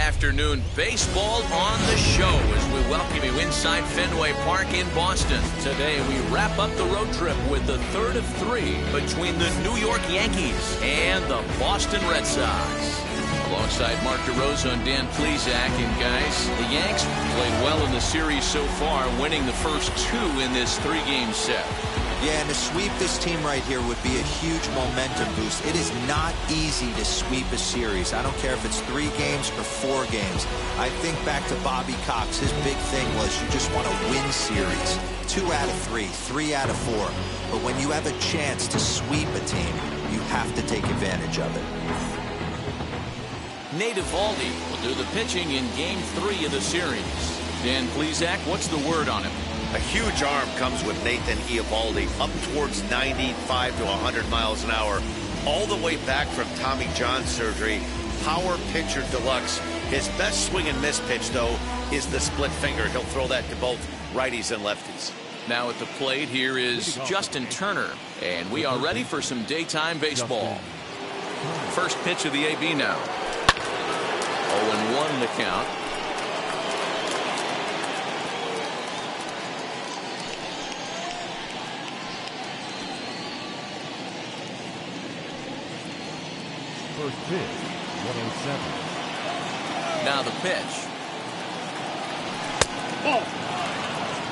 afternoon baseball on the show as we welcome you inside Fenway Park in Boston. Today we wrap up the road trip with the third of three between the New York Yankees and the Boston Red Sox. Alongside Mark DeRosa and Dan Plesac, and guys, the Yanks played well in the series so far, winning the first two in this three-game set. Yeah, and to sweep this team right here would be a huge momentum boost. It is not easy to sweep a series. I don't care if it's 3 games or 4 games. I think back to Bobby Cox. His big thing was you just want to win series. 2 out of 3, 3 out of 4. But when you have a chance to sweep a team, you have to take advantage of it. Nate Eovaldi will do the pitching in Game 3 of the series. Dan Plesac, what's the word on him? A huge arm comes with Nathan Eovaldi, up towards 95 to 100 miles an hour, all the way back from Tommy John surgery. Power pitcher deluxe. His best swing and miss pitch, though, is the split finger. He'll throw that to both righties and lefties. Now at the plate, here is Justin Turner, and we are ready for some daytime baseball. First pitch of the AB now. 0-1 the count. First pitch, 107. Now the pitch.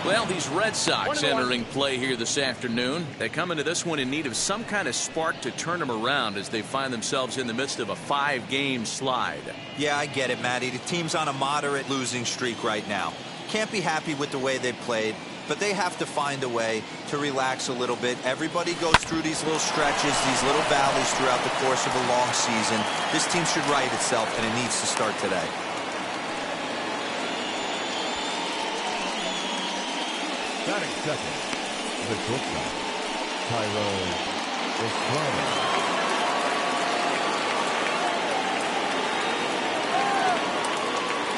Well, these Red Sox entering play here this afternoon. They come into this one in need of some kind of spark to turn them around as they find themselves in the midst of a 5-game slide. Yeah, I get it, Matty. The team's on a moderate losing streak right now. Can't be happy with the way they played, but they have to find a way to relax a little bit. Everybody goes through these little stretches, these little valleys throughout the course of a long season. This team should right itself, and it needs to start today. Batting second, the shortstop, Thairo Estrada.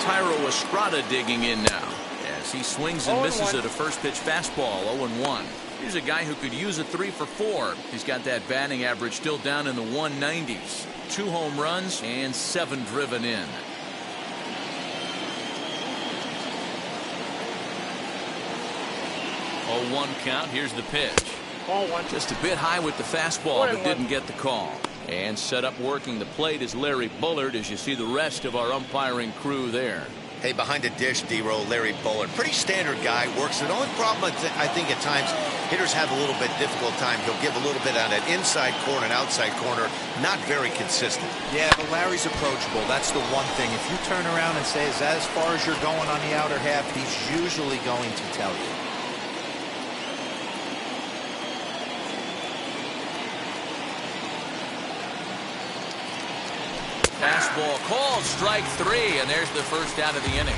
Thairo Estrada digging in now as he swings and misses at a first pitch fastball. 0-1. Here's a guy who could use a 3 for 4. He's got that batting average still down in the 190s. 2 home runs and 7 driven in. 0-1 count. Here's the pitch. Just a bit high with the fastball, but didn't get the call. And set up working the plate is Larry Bullard, as you see the rest of our umpiring crew there. Hey, behind the dish, D-Row, Larry Bullard. Pretty standard guy, works it. The only problem, I think, at times, hitters have a little bit difficult time. He'll give a little bit on that inside corner and outside corner. Not very consistent. Yeah, but Larry's approachable. That's the one thing. If you turn around and say, is that as far as you're going on the outer half, he's usually going to tell you. Fastball called, strike 3, and there's the first out of the inning.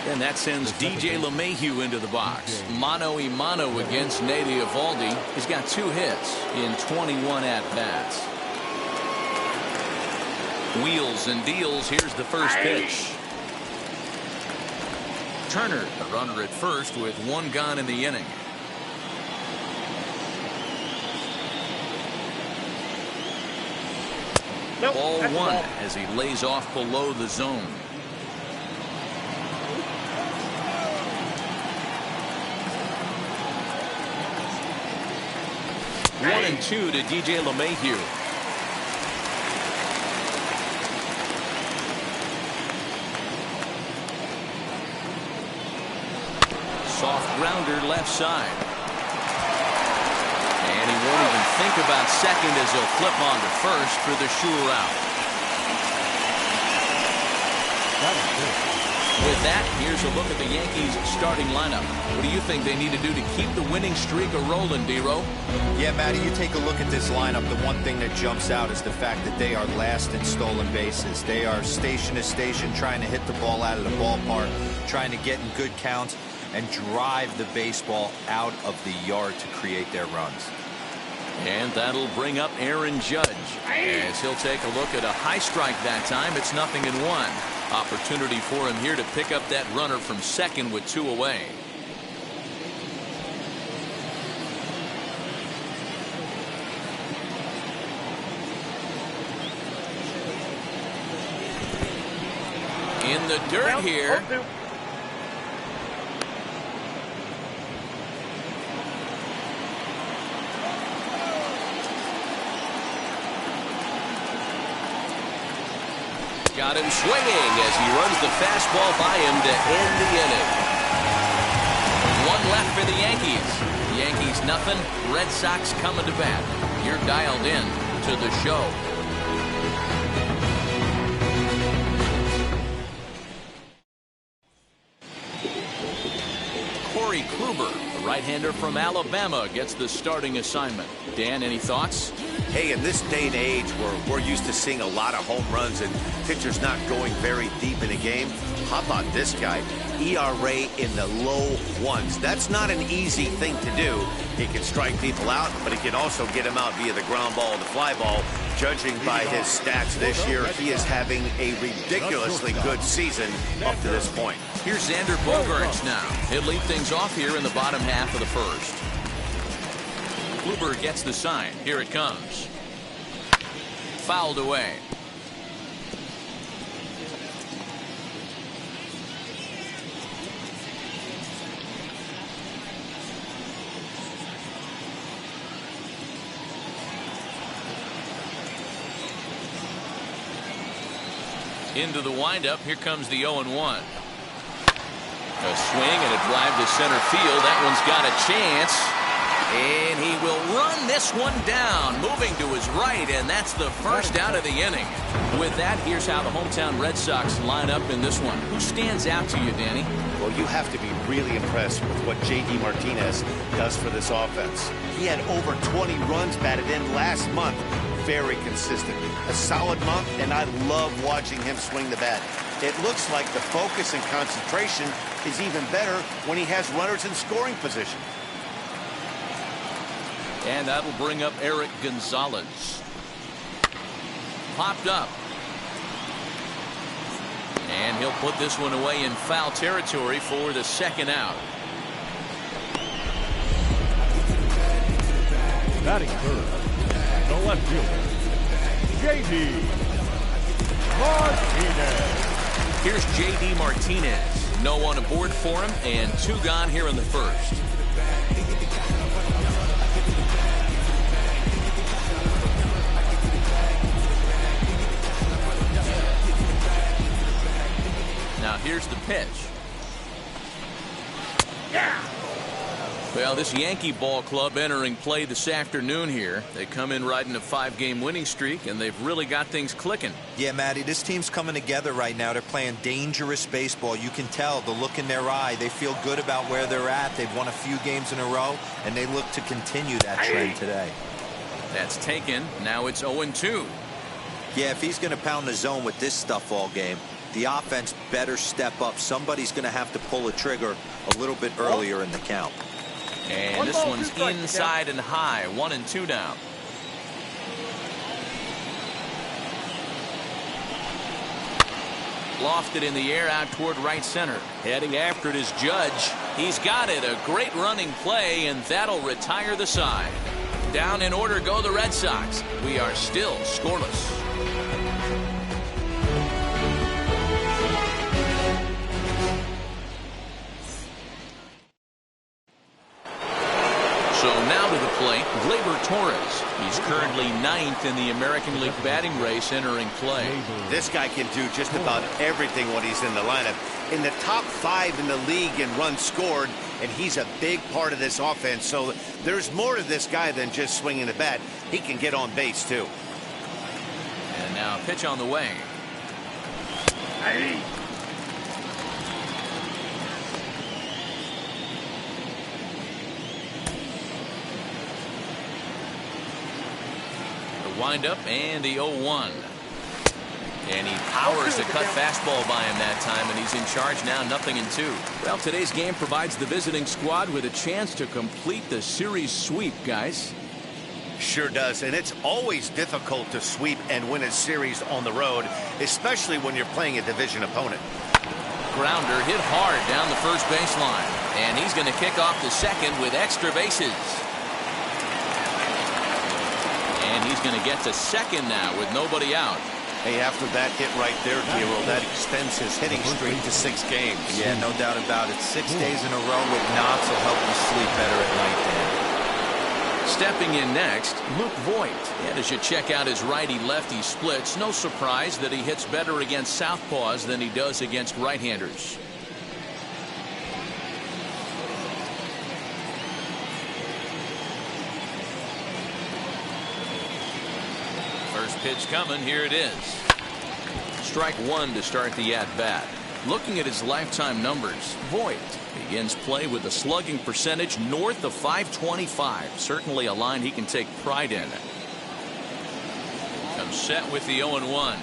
And that sends DJ LeMahieu into the box. Mano a mano against Nate Eovaldi. He's got 2 hits in 21 at-bats. Wheels and deals. Here's the first pitch. Turner, a runner at first with 1 gone in the inning. Ball 1 as he lays off below the zone. One and 2 to DJ LeMahieu. Soft grounder left side. And he won't even think about second as he'll flip on to first for the sure out. With that, here's a look at the Yankees starting lineup. What do you think they need to do to keep the winning streak a-rolling, D-Row? Yeah, Matty, you take a look at this lineup. The one thing that jumps out is the fact that they are last in stolen bases. They are station to station trying to hit the ball out of the ballpark, trying to get in good counts and drive the baseball out of the yard to create their runs. And that'll bring up Aaron Judge as he'll take a look at a high strike that time. It's 0-1. Opportunity for him here to pick up that runner from second with 2 away. dirt here. Got him swinging as he runs the fastball by him to end the inning. One left for the Yankees. Yankees nothing. Red Sox coming to bat. You're dialed in to the show. Corey Kluber, the right-hander from Alabama, gets the starting assignment. Dan, any thoughts? Hey, in this day and age where we're used to seeing a lot of home runs and pitchers not going very deep in a game, how about this guy? ERA in the low ones. That's not an easy thing to do. He can strike people out, but he can also get them out via the ground ball or the fly ball. Judging by his stats this year, he is having a ridiculously good season up to this point. Here's Xander Bogaerts now. He'll lead things off here in the bottom half of the first. Kluber gets the sign. Here it comes. Fouled away. Into the windup. Here comes the 0-1. A swing and a drive to center field. That one's got a chance. And he will run this one down, moving to his right, and that's the first out of the inning. With that, here's how the hometown Red Sox line up in this one. Who stands out to you, Danny? Well, you have to be really impressed with what J.D. Martinez does for this offense. He had over 20 runs batted in last month. Very consistent. A solid month, and I love watching him swing the bat. It looks like the focus and concentration is even better when he has runners in scoring position. And that'll bring up Eric Gonzalez. Popped up. And he'll put this one away in foul territory for the second out. Batting third, the left fielder, J.D. Martinez. Here's J.D. Martinez. No one aboard for him, and 2 gone here in the first. Now here's the pitch. Yeah. Well, this Yankee ball club entering play this afternoon here. They come in riding a 5-game winning streak, and they've really got things clicking. Yeah, Matty, this team's coming together right now. They're playing dangerous baseball. You can tell the look in their eye. They feel good about where they're at. They've won a few games in a row, and they look to continue that trend today. That's taken. Now it's 0-2. Yeah, if he's going to pound the zone with this stuff all game, the offense better step up. Somebody's going to have to pull a trigger a little bit earlier in the count. And this one's inside and high. 1-2 down. Lofted in the air out toward right center. Heading after it is Judge. He's got it. A great running play, and that'll retire the side. Down in order go the Red Sox. We are still scoreless. So now to the plate, Gleyber Torres. He's currently 9th in the American League batting race entering play. This guy can do just about everything when he's in the lineup. In the top 5 in the league in runs scored, and he's a big part of this offense. So there's more to this guy than just swinging the bat. He can get on base, too. And now pitch on the way. Hey. Wind up and the 0-1. And he powers the cut fastball by him that time, and he's in charge now, 0-2. Well, today's game provides the visiting squad with a chance to complete the series sweep, guys. Sure does, and it's always difficult to sweep and win a series on the road, especially when you're playing a division opponent. Grounder hit hard down the first baseline, and he's going to kick off the second with extra bases. And he's going to get to second now with nobody out. Hey, after that hit right there, Giro, that extends his hitting streak to 6 games. Yeah, no doubt about it. 6 days in a row with knocks will help you sleep better at night, Dan. Stepping in next, Luke Voigt. And as you check out his righty-lefty splits, no surprise that he hits better against southpaws than he does against right-handers. First pitch coming. Here it is. Strike one to start the at-bat. Looking at his lifetime numbers, Voigt begins play with a slugging percentage north of .525. Certainly a line he can take pride in. Comes set with the 0-1.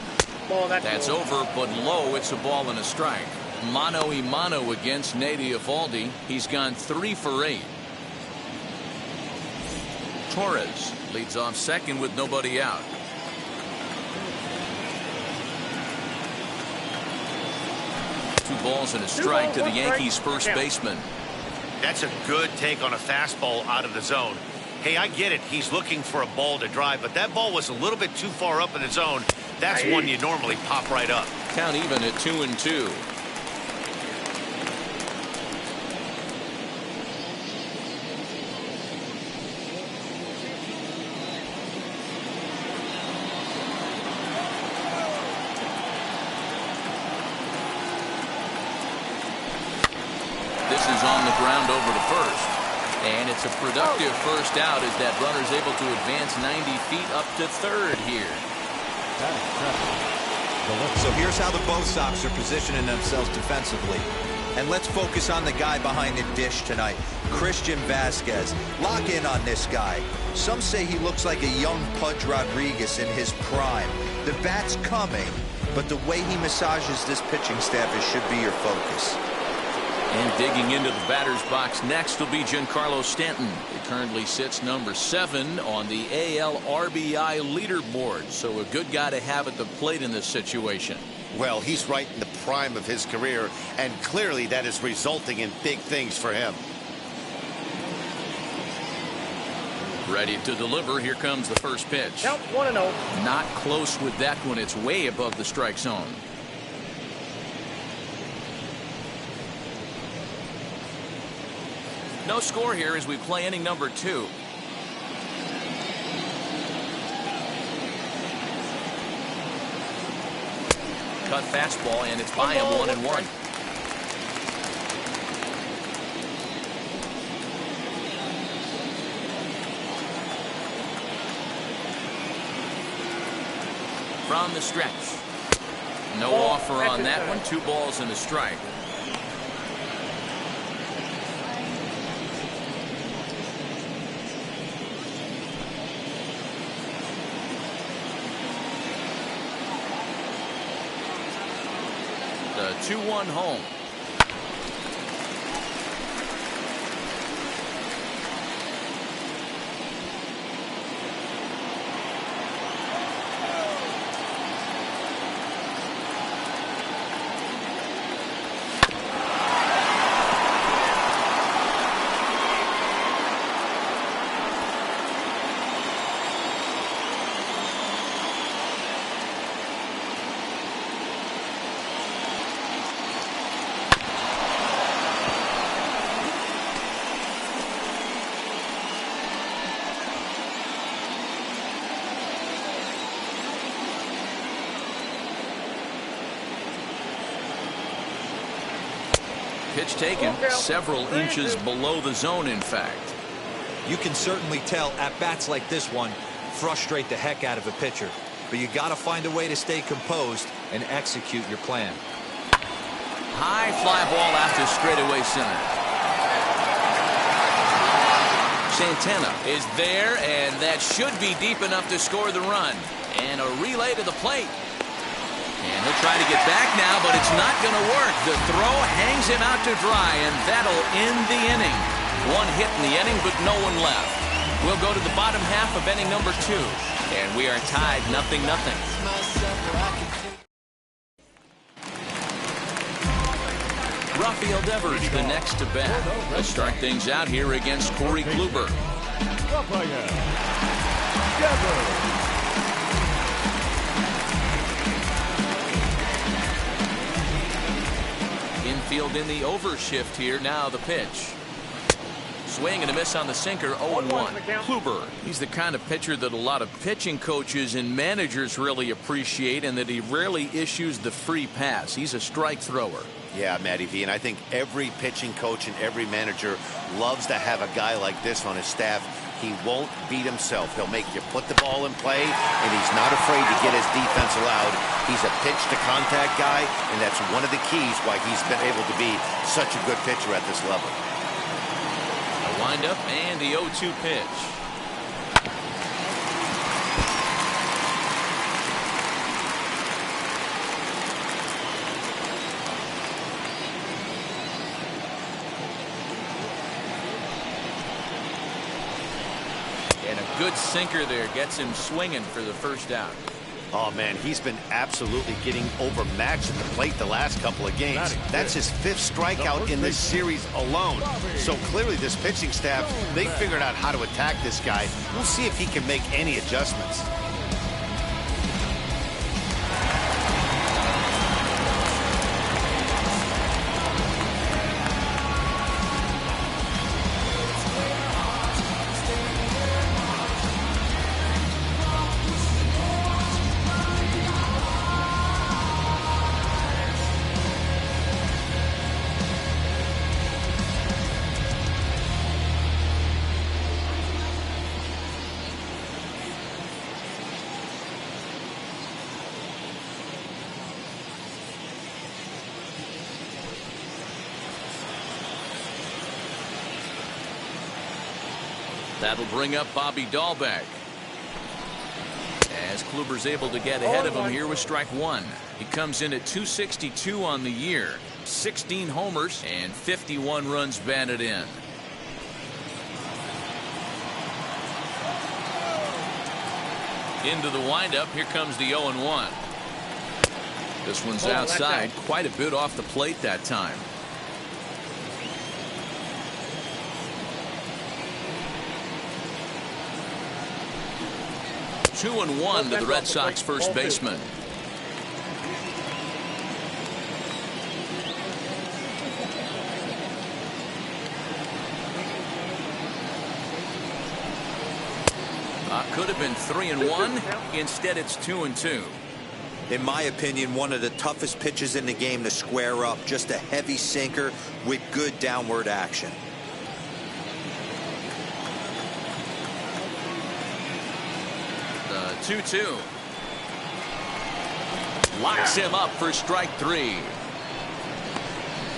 That's over, but low. It's a ball and a strike. Mano-a-mano against Nate Eovaldi. He's gone 3 for 8. Torres leads off second with nobody out. 2 balls and a strike to the Yankees' first baseman. That's a good take on a fastball out of the zone. Hey, I get it. He's looking for a ball to drive, but that ball was a little bit too far up in the zone. That's one you normally pop right up. Count even at 2-2. This is on the ground over to first. And it's a productive first out as that runner's able to advance 90 feet up to third here. So here's how the Bo Sox are positioning themselves defensively. And let's focus on the guy behind the dish tonight, Christian Vasquez. Lock in on this guy. Some say he looks like a young Pudge Rodriguez in his prime. The bat's coming, but the way he massages this pitching staff should be your focus. And digging into the batter's box next will be Giancarlo Stanton. He currently sits number 7 on the AL RBI leaderboard. So a good guy to have at the plate in this situation. Well, he's right in the prime of his career, and clearly that is resulting in big things for him. Ready to deliver. Here comes the first pitch. Count 1-0. Not close with that one. It's way above the strike zone. No score here as we play inning number 2. Cut fastball, and it's by him 1-1. From the stretch. No offer on that one. 2 balls and a strike. The 2-1 home. Pitch taken several inches below the zone, in fact. You can certainly tell at-bats like this one frustrate the heck out of a pitcher. But you got to find a way to stay composed and execute your plan. High fly ball out to straightaway center. Santana is there, and that should be deep enough to score the run. And a relay to the plate. And he'll try to get back now, but it's not going to work. The throw hangs him out to dry, and that'll end the inning. 1 hit in the inning, but no one left. We'll go to the bottom half of inning number 2, and we are tied 0-0. Rafael Devers, the next to bat. Let's start things out here against Corey Kluber. Rafael Devers. Fielding the overshift here. Now the pitch. Swing and a miss on the sinker. 0-1. Kluber. He's the kind of pitcher that a lot of pitching coaches and managers really appreciate, and that he rarely issues the free pass. He's a strike thrower. Yeah, Matty V, and I think every pitching coach and every manager loves to have a guy like this on his staff. He won't beat himself. He'll make you put the ball in play, and he's not afraid to get his defense allowed. He's a pitch-to-contact guy, and that's one of the keys why he's been able to be such a good pitcher at this level. A windup and the 0-2 pitch. And a good sinker there gets him swinging for the first out. Oh, man, he's been absolutely getting overmatched at the plate the last couple of games. That's his 5th strikeout in this series alone. So clearly this pitching staff, they figured out how to attack this guy. We'll see if he can make any adjustments. That'll bring up Bobby Dahlbeck. As Kluber's able to get ahead of him here with strike one. He comes in at 262 on the year. 16 homers and 51 runs batted in. Into the windup. Here comes the 0-1. This one's outside. Quite a bit off the plate that time. 2-1 to the Red Sox first baseman. Could have been 3-1. Instead, it's 2-2. In my opinion, one of the toughest pitches in the game to square up. Just a heavy sinker with good downward action. The 2-2. Locks him up for strike three.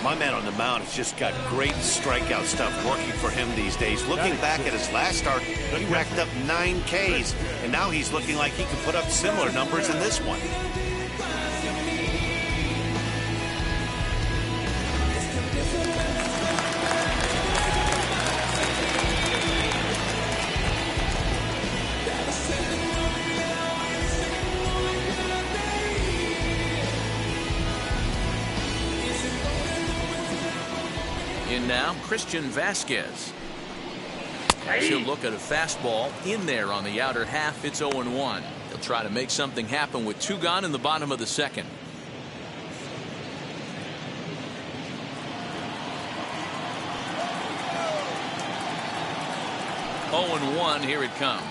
My man on the mound has just got great strikeout stuff working for him these days. Looking back at his last start, he racked up 9 Ks, and now he's looking like he could put up similar numbers in this one. In now, Christian Vasquez. He'll look at a fastball in there on the outer half. It's 0-1. He'll try to make something happen with 2 gone in the bottom of the second. Oh, 0-1. Here it comes.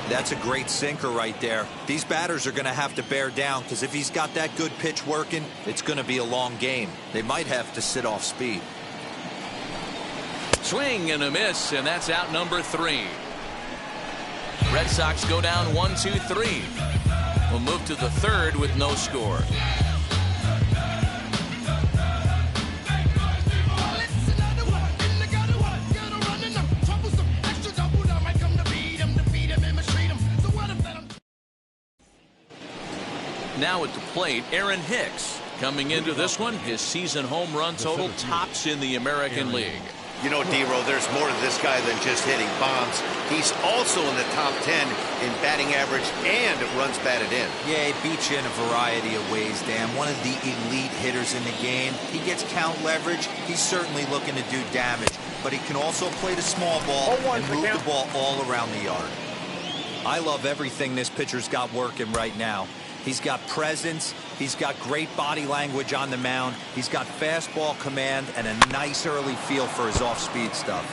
That's a great sinker right there. These batters are going to have to bear down, because if he's got that good pitch working, it's going to be a long game. They might have to sit off speed. Swing and a miss, and that's out number 3. Red Sox go down 1-2-3. We'll move to the third with no score. Now at the plate, Aaron Hicks. Coming into this one, his season home run total tops in the American League. You know, D-Row, there's more to this guy than just hitting bombs. He's also in the top 10 in batting average and runs batted in. Yeah, he beats you in a variety of ways, Dan. One of the elite hitters in the game. He gets count leverage. He's certainly looking to do damage, but he can also play the small ball and move the ball all around the yard. I love everything this pitcher's got working right now. He's got presence. He's got great body language on the mound. He's got fastball command and a nice early feel for his off-speed stuff.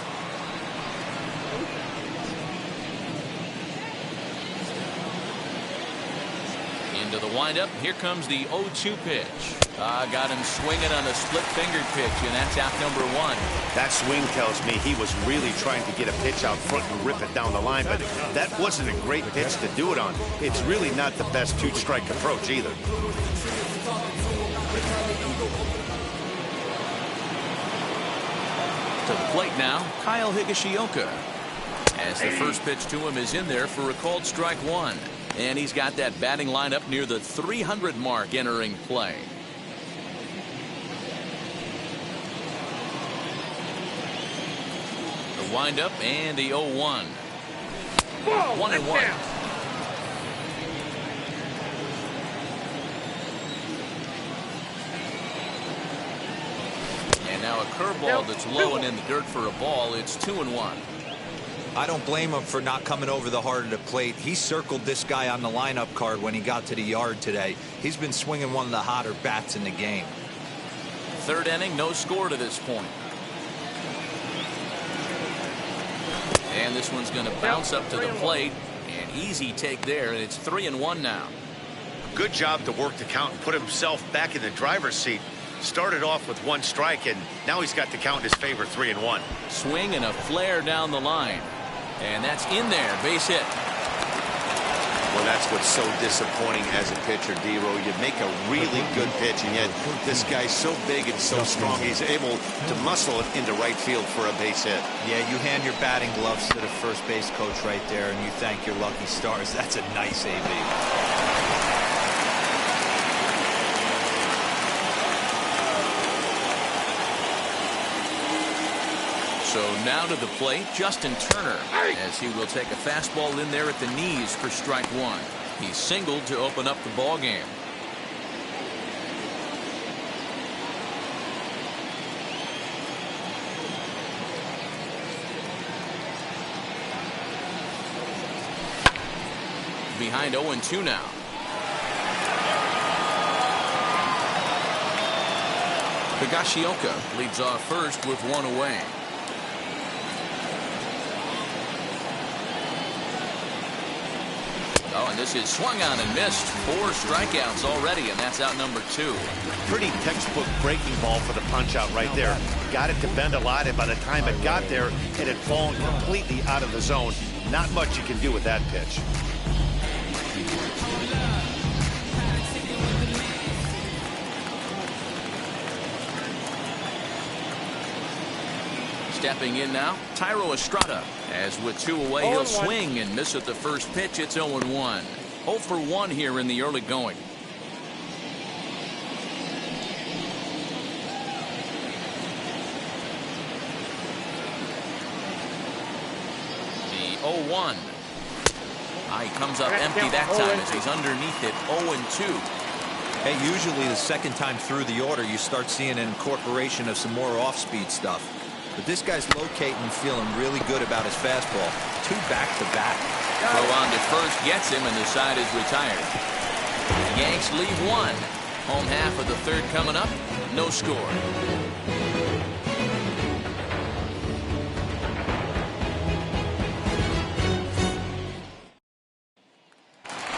Into the windup. Here comes the 0-2 pitch. Got him swinging on a split-fingered pitch, and that's out number 1. That swing tells me he was really trying to get a pitch out front and rip it down the line, but that wasn't a great pitch to do it on. It's really not the best two-strike approach either. To the plate now, Kyle Higashioka. As the first pitch to him is in there for a called strike 1. And he's got that batting lineup near the 300 mark entering play. The windup and the 0-1. 1-1. And now a curveball that's low and in the dirt for a ball. It's 2-1. I don't blame him for not coming over the heart of the plate. He circled this guy on the lineup card when he got to the yard today. He's been swinging one of the hotter bats in the game. Third inning, no score to this point. And this one's going to bounce up to the plate. An easy take there, and it's 3-1 now. Good job to work the count and put himself back in the driver's seat. Started off with 1 strike, and now he's got the count in his favor, 3-1. Swing and a flare down the line. And that's in there, base hit. Well, that's what's so disappointing as a pitcher, D-Row. You make a really good pitch, and yet this guy's so big and so strong, he's able to muscle it into right field for a base hit. Yeah, you hand your batting gloves to the first base coach right there, and you thank your lucky stars. That's a nice AB. So now to the plate, Justin Turner, as he will take a fastball in there at the knees for strike 1. He singled to open up the ball game. Behind 0-2 now. Higashioka leads off first with 1 away. Oh, and this is swung on and missed. 4 strikeouts already, and that's out number 2. Pretty textbook breaking ball for the punch out right there. Got it to bend a lot, and by the time it got there, it had fallen completely out of the zone. Not much you can do with that pitch. Stepping in now, Thairo Estrada. As with 2 away, he'll swing and miss at the first pitch. It's 0-1. 0 for 1 here in the early going. The 0-1. He comes up empty that time as he's underneath it. 0-2. Hey, usually the second time through the order, you start seeing an incorporation of some more off-speed stuff. But this guy's locating and feeling really good about his fastball. 2 back-to-back. Throw on to first, gets him, and the side is retired. The Yanks leave 1. Home half of the third coming up. No score.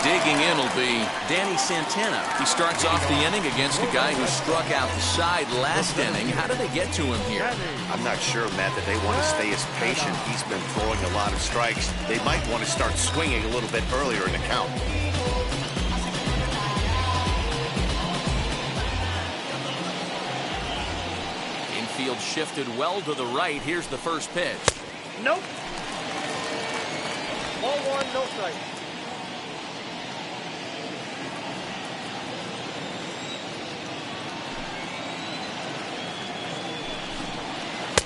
Digging in will be Danny Santana. He starts off the inning against a guy who struck out the side last inning. How do they get to him here? I'm not sure, Matt, that they want to stay as patient. He's been throwing a lot of strikes. They might want to start swinging a little bit earlier in the count. Infield shifted well to the right. Here's the first pitch. Nope. Ball 1, no strike.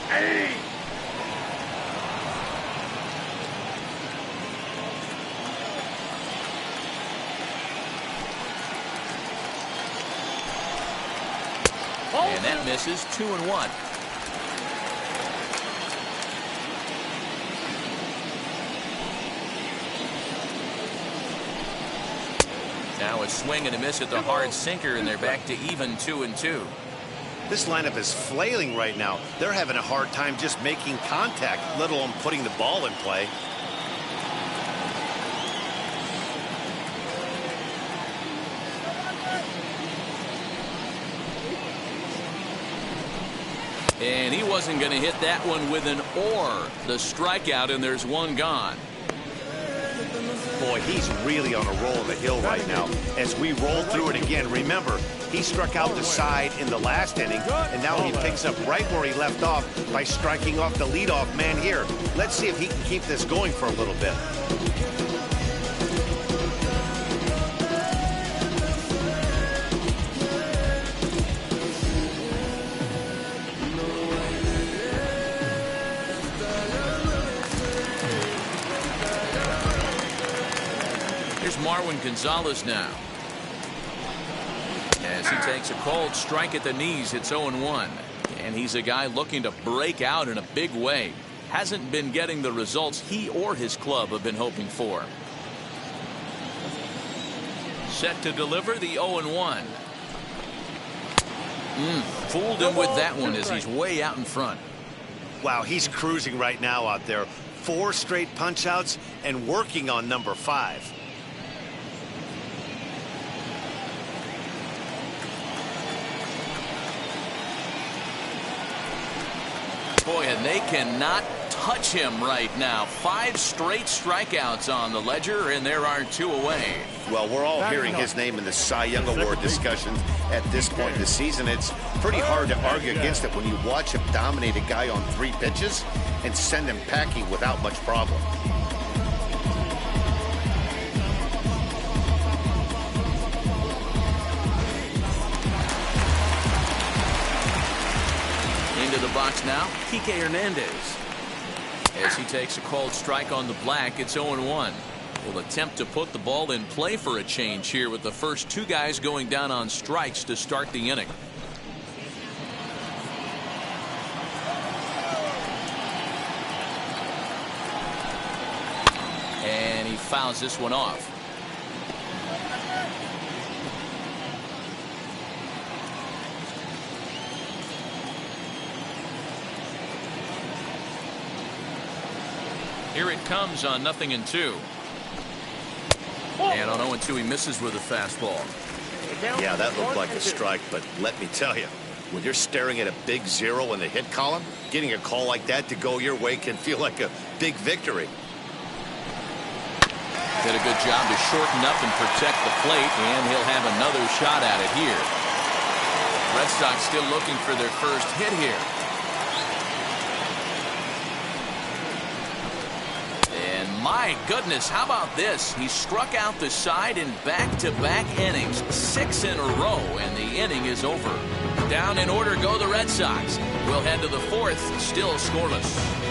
Hey! And that misses. 2-1. Now Now a swing and a miss at the hard sinker, and they're back to even 2-2. This lineup is flailing right now. They're having a hard time just making contact, let alone putting the ball in play. And he wasn't going to hit that one with an or. The strikeout, and there's one gone. Boy, he's really on a roll on the hill right now. As we roll through it again, remember, he struck out the side in the last inning, and now he picks up right where he left off by striking off the leadoff man here. Let's see if he can keep this going for a little bit. Here's Marwin Gonzalez now. As he takes a cold strike at the knees, it's 0-1. And he's a guy looking to break out in a big way. Hasn't been getting the results he or his club have been hoping for. Set to deliver the 0-1. Fooled him with that one as he's way out in front. Wow, he's cruising right now out there. 4 straight punch outs and working on number 5. Boy, and they cannot touch him right now. 5 straight strikeouts on the ledger, and there are 2 away. Well, we're all hearing his name in the Cy Young Award discussions at this point in the season. It's pretty hard to argue against it when you watch him dominate a guy on 3 pitches and send him packing without much problem. Into the box now, Kike Hernandez. As he takes a cold strike on the black, it's 0-1. Will attempt to put the ball in play for a change here with the first 2 guys going down on strikes to start the inning. And he fouls this one off. Here it comes on 0-2. And on 0-2, he misses with a fastball. Yeah, that looked like a strike, but let me tell you, when you're staring at a big 0 in the hit column, getting a call like that to go your way can feel like a big victory. Did a good job to shorten up and protect the plate, and he'll have another shot at it here. Red Sox still looking for their first hit here. My goodness, how about this? He struck out the side in back-to-back innings, 6 in a row, and the inning is over. Down in order go the Red Sox. We'll head to the 4th, still scoreless.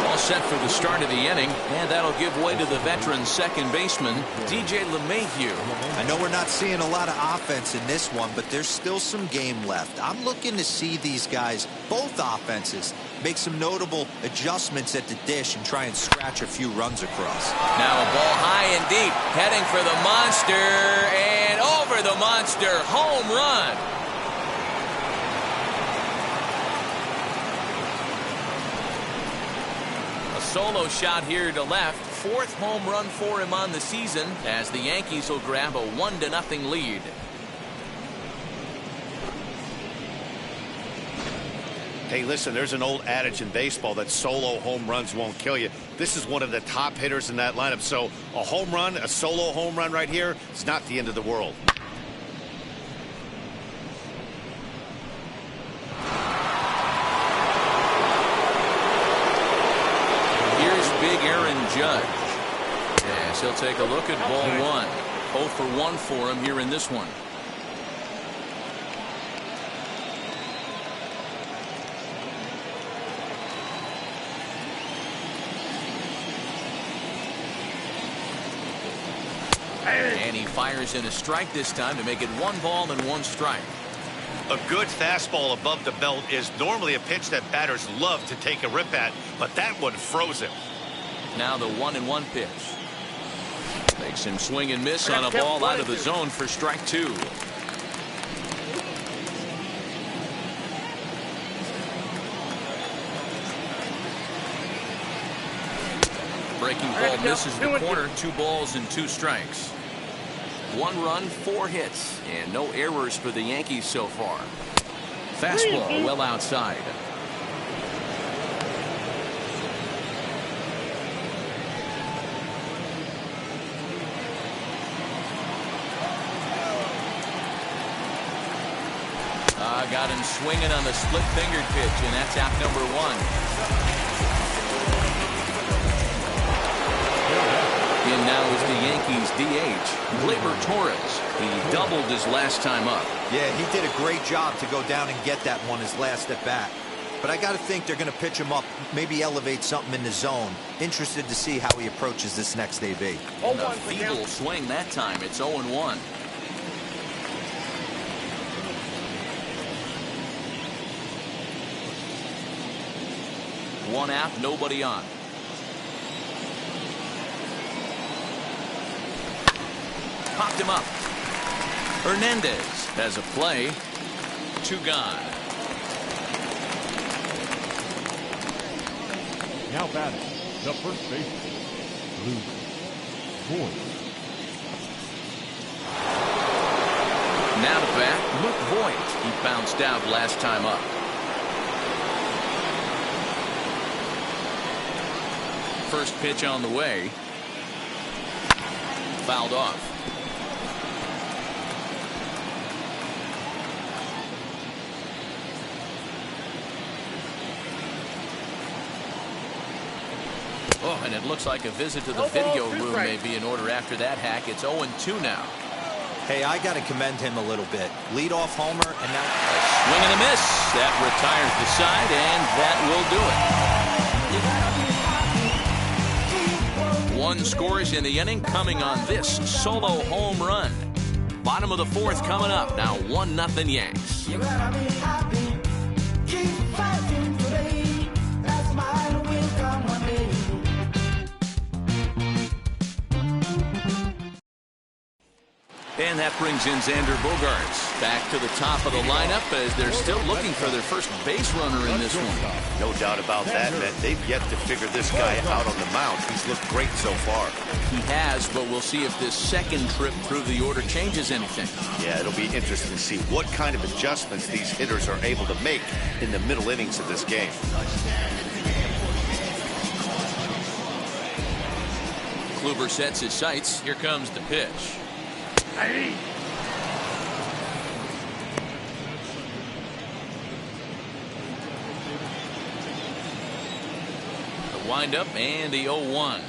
All set for the start of the inning, and that'll give way to the veteran second baseman, DJ LeMahieu. I know we're not seeing a lot of offense in this one, but there's still some game left. I'm looking to see these guys, both offenses, make some notable adjustments at the dish and try and scratch a few runs across. Now a ball high and deep, heading for the monster, and over the monster, home run. A solo shot here to left. 4th home run for him on the season as the Yankees will grab a 1-0 lead. Hey, listen, there's an old adage in baseball that solo home runs won't kill you. This is one of the top hitters in that lineup. So a home run, a solo home run right here, is not the end of the world. Big Aaron Judge. Yes, he'll take a look at ball 1. 0 for 1 for him here in this one. And he fires in a strike this time to make it 1 ball and 1 strike. A good fastball above the belt is normally a pitch that batters love to take a rip at, but that one froze him. Now the 1-1 pitch. Makes him swing and miss on a ball out of the zone for strike 2. Breaking ball misses the corner. 2 balls and 2 strikes. 1 run, 4 hits, and no errors for the Yankees so far. Fastball well outside. Got him swinging on the split-fingered pitch, and that's out number 1. In now is the Yankees DH, Gleyber Torres. He doubled his last time up. Yeah, he did a great job to go down and get that one his last at bat. But I got to think they're going to pitch him up, maybe elevate something in the zone. Interested to see how he approaches this next AB. And a feeble swing that time. It's 0-1. One out, nobody on. Popped him up. Hernandez has a play. 2 gone. Now batting, the first baseman, Luke Voit. Now to bat, Luke Voit. He bounced out last time up. First pitch on the way. Fouled off. Oh, and it looks like a visit to the video room may be in order after that hack. It's 0-2 now. Hey, I got to commend him a little bit. Leadoff homer, and now swing and a miss. That retires the side, and that will do it. 1 scores in the inning, coming on this solo home run. Bottom of the 4th coming up. Now 1-0 Yanks. You gotta be happy. Keep fighting today. That smile will come one day. And that brings in Xander Bogaerts back to the top of the lineup as they're still looking for their first base runner in this one. No doubt about that, man. They've yet to figure this guy out on the mound. He's looked great so far. He has, but we'll see if this second trip through the order changes anything. Yeah, it'll be interesting to see what kind of adjustments these hitters are able to make in the middle innings of this game. Kluber sets his sights. Here comes the pitch. Hey. The windup and the 0-1.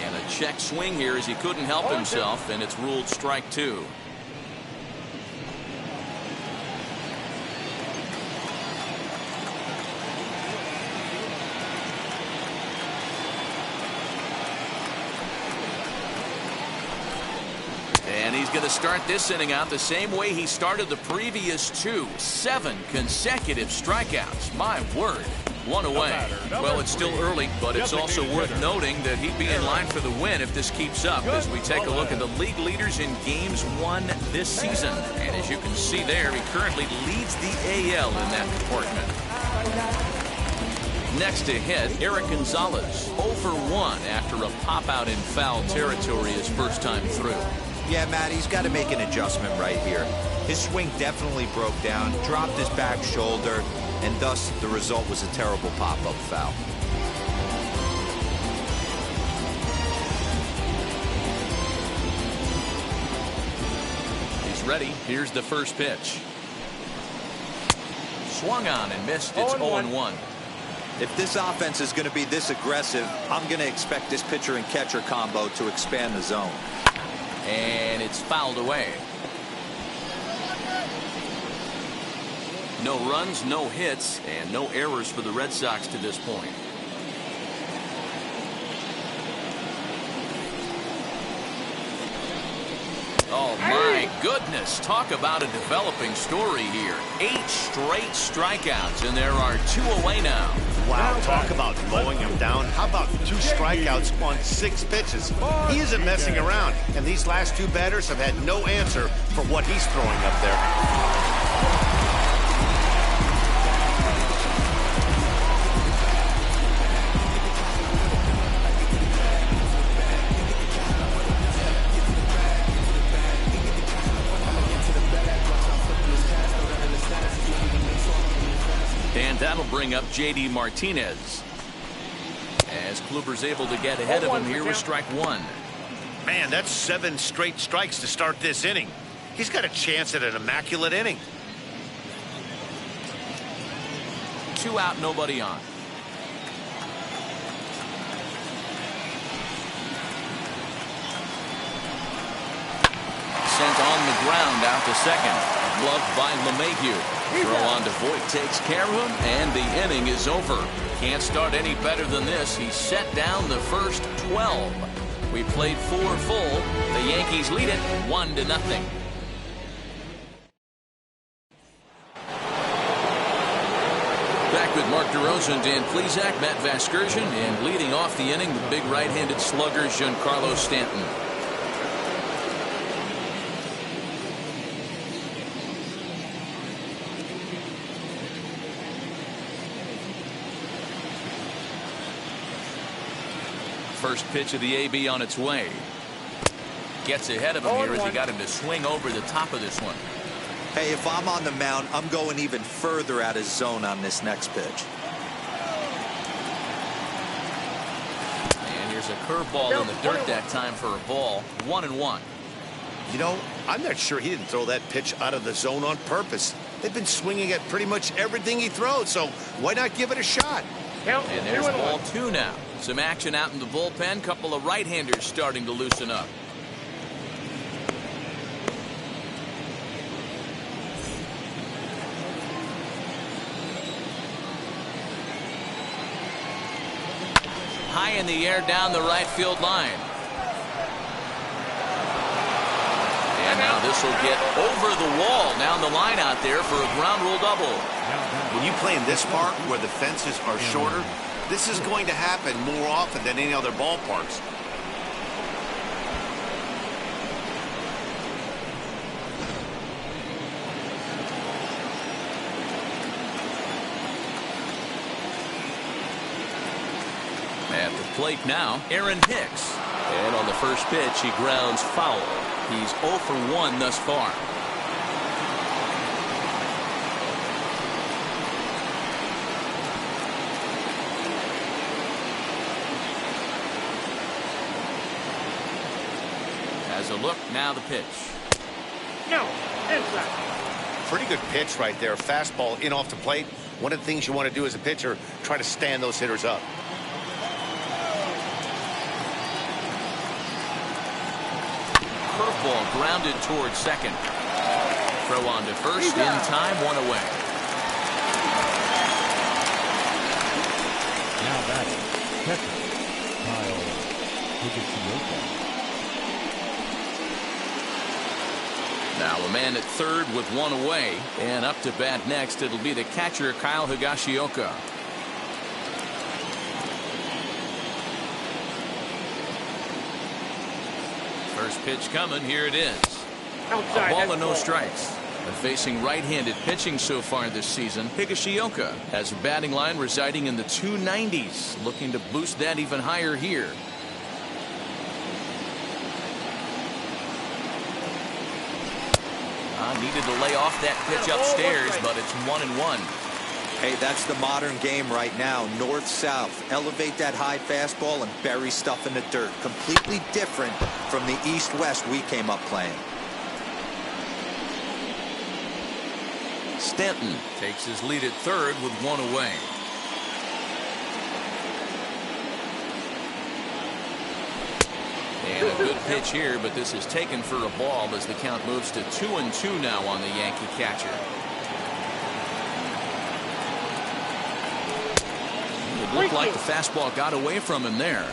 And a check swing here as he couldn't help himself, and it's ruled strike 2. And he's going to start this inning out the same way he started the previous 2. 7 consecutive strikeouts. My word. 1 away. Well, it's still early, but it's also worth noting that he'd be in line for the win if this keeps up as we take a look at the league leaders in games won this season. And as you can see there, he currently leads the AL in that department. Next to hit, Eric Gonzalez, 0 for 1 after a pop-out in foul territory his first time through. Yeah, Matt, he's got to make an adjustment right here. His swing definitely broke down, dropped his back shoulder, and thus the result was a terrible pop-up foul. He's ready. Here's the first pitch. Swung on and missed. It's 0-1. If this offense is going to be this aggressive, I'm going to expect this pitcher and catcher combo to expand the zone. And it's fouled away. No runs, no hits, and no errors for the Red Sox to this point. Oh, my goodness. Talk about a developing story here. 8 straight strikeouts, and there are 2 away now. Wow, talk about mowing him down. How about 2 strikeouts on 6 pitches? He isn't messing around, and these last 2 batters have had no answer for what he's throwing up there. And that'll bring up J.D. Martinez. As Kluber's able to get ahead of him here with strike 1. Man, that's 7 straight strikes to start this inning. He's got a chance at an immaculate inning. 2 out, nobody on. Sent on the ground out to second. Gloved by LeMahieu. Throw on to Voit takes care of him, and the inning is over. Can't start any better than this. He set down the first 12. We played 4 full. The Yankees lead it 1-0. Back with Mark DeRosa, Dan Plesac, Matt Vasgersian, and leading off the inning, the big right-handed slugger, Giancarlo Stanton. First pitch of the AB on its way. Gets ahead of him here as he got him to swing over the top of this one. Hey, if I'm on the mound, I'm going even further out of zone on this next pitch. And here's a curveball in the dirt that time for a ball. 1-1. You know, I'm not sure he didn't throw that pitch out of the zone on purpose. They've been swinging at pretty much everything he throws, so why not give it a shot? And there's ball 2 now. Some action out in the bullpen. Couple of right-handers starting to loosen up. High in the air down the right field line. And now this will get over the wall down the line out there for a ground rule double. When you play in this park where the fences are shorter, this is going to happen more often than any other ballparks. At the plate now, Aaron Hicks. And on the first pitch, he grounds foul. He's 0 for 1 thus far. As a look, now the pitch. No, inside. Pretty good pitch right there. Fastball in off the plate. One of the things you want to do as a pitcher, try to stand those hitters up. Curveball grounded towards second. Throw on to first in time, 1 away. Now that's catcher Kyle Higashioka. Now a man at third with 1 away, and up to bat next it'll be the catcher Kyle Higashioka. First pitch coming, here it is. Outside, A ball that's and no ball. strikes. And facing right-handed pitching so far this season, Higashioka has a batting line residing in the 290s, looking to boost that even higher here. Needed to lay off that pitch upstairs, but it's 1-1. Hey, that's the modern game right now. North-south. Elevate that high fastball and bury stuff in the dirt. Completely different from the east-west we came up playing. Stanton takes his lead at third with 1 away. And a good pitch here, but this is taken for a ball as the count moves to 2-2 now on the Yankee catcher. It looked like the fastball got away from him there.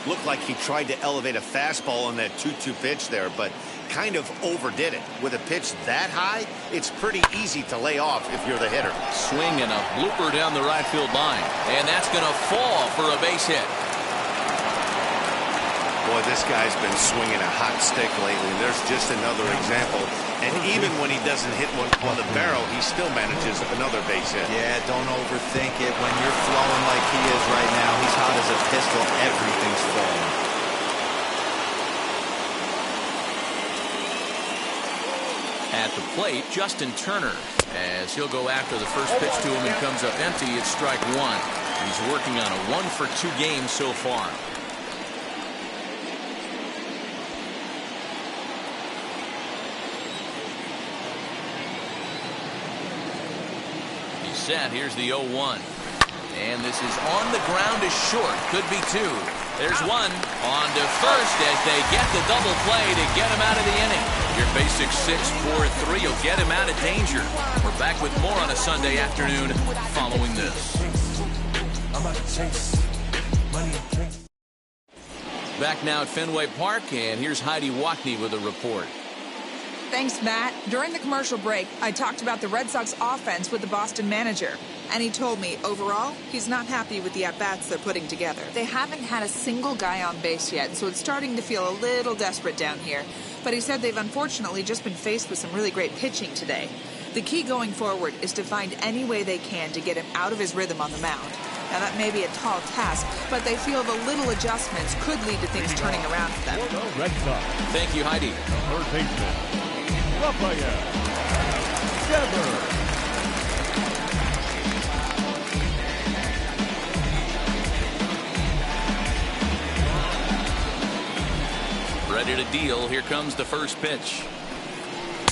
Looked like he tried to elevate a fastball on that 2-2 pitch there, but kind of overdid it. With a pitch that high, it's pretty easy to lay off if you're the hitter. Swing and a blooper down the right field line. And that's going to fall for a base hit. Boy, this guy's been swinging a hot stick lately. There's just another example. And even when he doesn't hit one on the barrel, he still manages another base hit. Yeah, don't overthink it. When you're flowing like he is right now, he's hot as a pistol. Everything's falling. At the plate, Justin Turner, as he'll go after the first pitch to him and comes up empty. It's strike one. He's working on a 1-for-2 game so far. Set. Here's the 0-1. And this is on the ground is short. Could be two. There's one. On to first as they get the double play to get him out of the inning. Your basic 6-4-3 will get him out of danger. We're back with more on a Sunday afternoon following this. Back now at Fenway Park, and here's Heidi Watney with a report. Thanks, Matt. During the commercial break, I talked about the Red Sox offense with the Boston manager. And he told me, overall, he's not happy with the at-bats they're putting together. They haven't had a single guy on base yet, so it's starting to feel a little desperate down here. But he said they've unfortunately just been faced with some really great pitching today. The key going forward is to find any way they can to get him out of his rhythm on the mound. Now, that may be a tall task, but they feel the little adjustments could lead to things turning around for them. Red Sox. Thank you, Heidi. Third baseman, Rafael Devers. Ready to deal. Here comes the first pitch.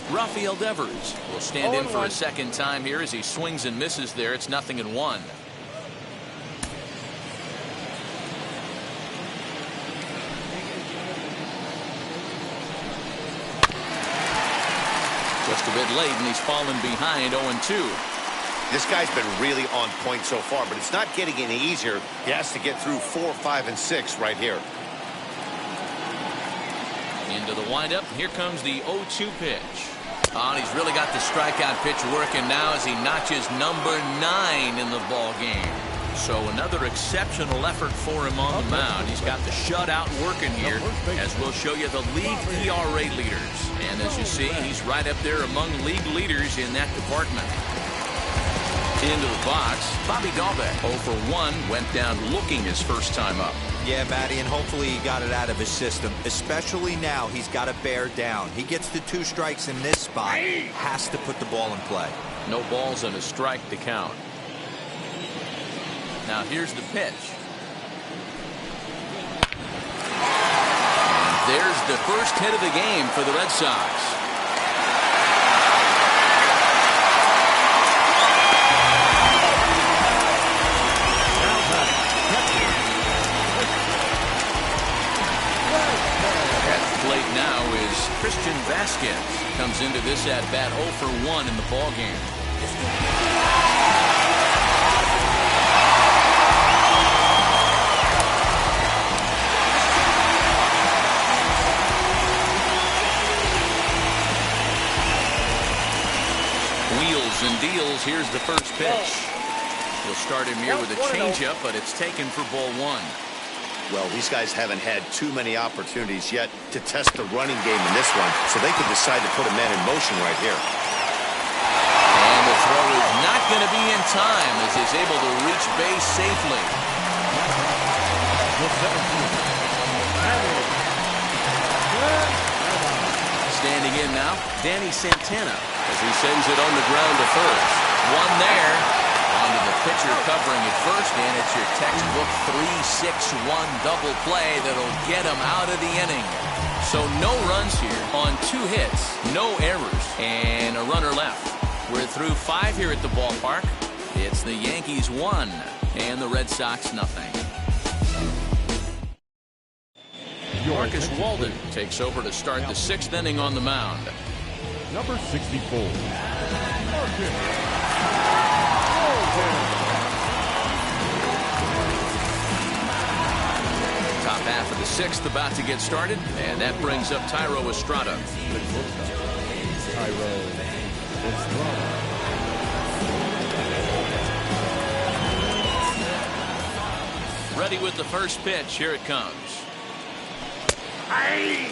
Rafael Devers will stand in for a second time here as he swings and misses there. It's 0-1. Just a bit late, and he's fallen behind 0-2. This guy's been really on point so far, but it's not getting any easier. He has to get through 4, 5, and 6 right here. Into the windup. Here comes the 0-2 pitch. Oh, and he's really got the strikeout pitch working now as he notches number 9 in the ball game. So another exceptional effort for him on the mound. He's got the shutout working here, as we'll show you the league ERA leaders. And as you see, he's right up there among league leaders in that department. Into the box, Bobby Dalbec, 0-for-1, went down looking his first time up. Yeah, Matty, and hopefully he got it out of his system. Especially now, he's got to bear down. He gets the 2 strikes in this spot. Has to put the ball in play. No balls and a strike to count. Now here's the pitch. And there's the first hit of the game for the Red Sox. At the plate now is Christian Vasquez. Comes into this at-bat 0-for-1 in the ball game. And deals. Here's the first pitch. We'll start him here with a changeup, but it's taken for ball 1. Well, these guys haven't had too many opportunities yet to test the running game in this one, so they could decide to put a man in motion right here. And the throw is not going to be in time as he's able to reach base safely. Standing in now, Danny Santana, as he sends it on the ground to first. One there. Onto the pitcher covering at first, and it's your textbook 3-6-1 double play that'll get him out of the inning. So no runs here on 2 hits, no errors, and a runner left. We're through 5 here at the ballpark. It's the Yankees 1 and the Red Sox nothing. Marcus Walden takes over to start the 6th inning on the mound. Number 64. Marcus Top Half of the sixth about to get started, and that brings up Thairo Estrada. Thairo Estrada. Ready with the first pitch. Here it comes. Aye.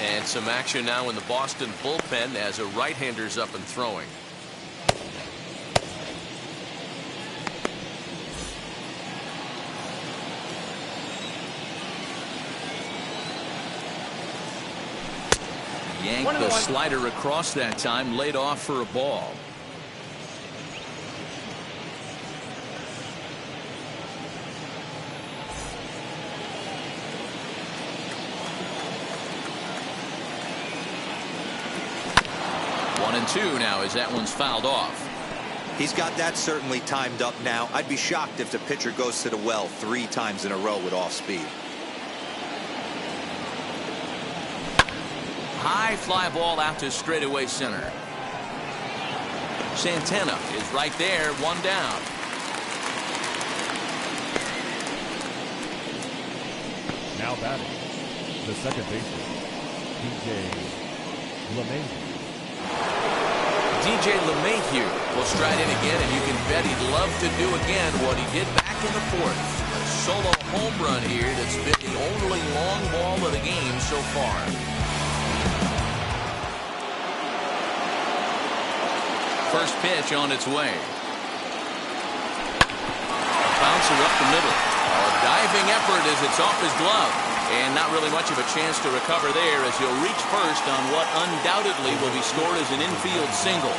And some action now in the Boston bullpen as a right-hander's up and throwing. Yanked the slider across that time, laid off for a ball. One and two now as that one's fouled off. He's got that certainly timed up now. I'd be shocked if the pitcher goes to the well 3 times in a row with off speed. High fly ball out to straightaway center. Santana is right there, one down. Now batting, the second baseman, DJ LeMahieu. DJ LeMahieu will stride in again, and you can bet he'd love to do again what he did back in the fourth. A solo home run here that's been the only long ball of the game so far. First pitch on its way. Bouncer up the middle. A diving effort as it's off his glove. And not really much of a chance to recover there as he'll reach first on what undoubtedly will be scored as an infield single.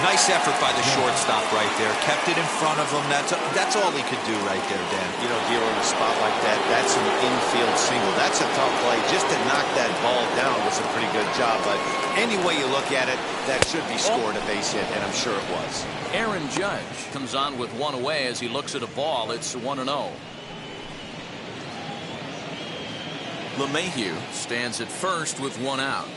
Nice effort by the shortstop right there. Kept it in front of him. That's all he could do right there, Dan. You know, dealer in a spot like that, that's an infield single. That's a tough play. Just to knock that ball down was a pretty good job. But any way you look at it, that should be scored a base hit, and I'm sure it was. Aaron Judge comes on with one away as he looks at a ball. It's 1-0. LeMahieu stands at first with one out.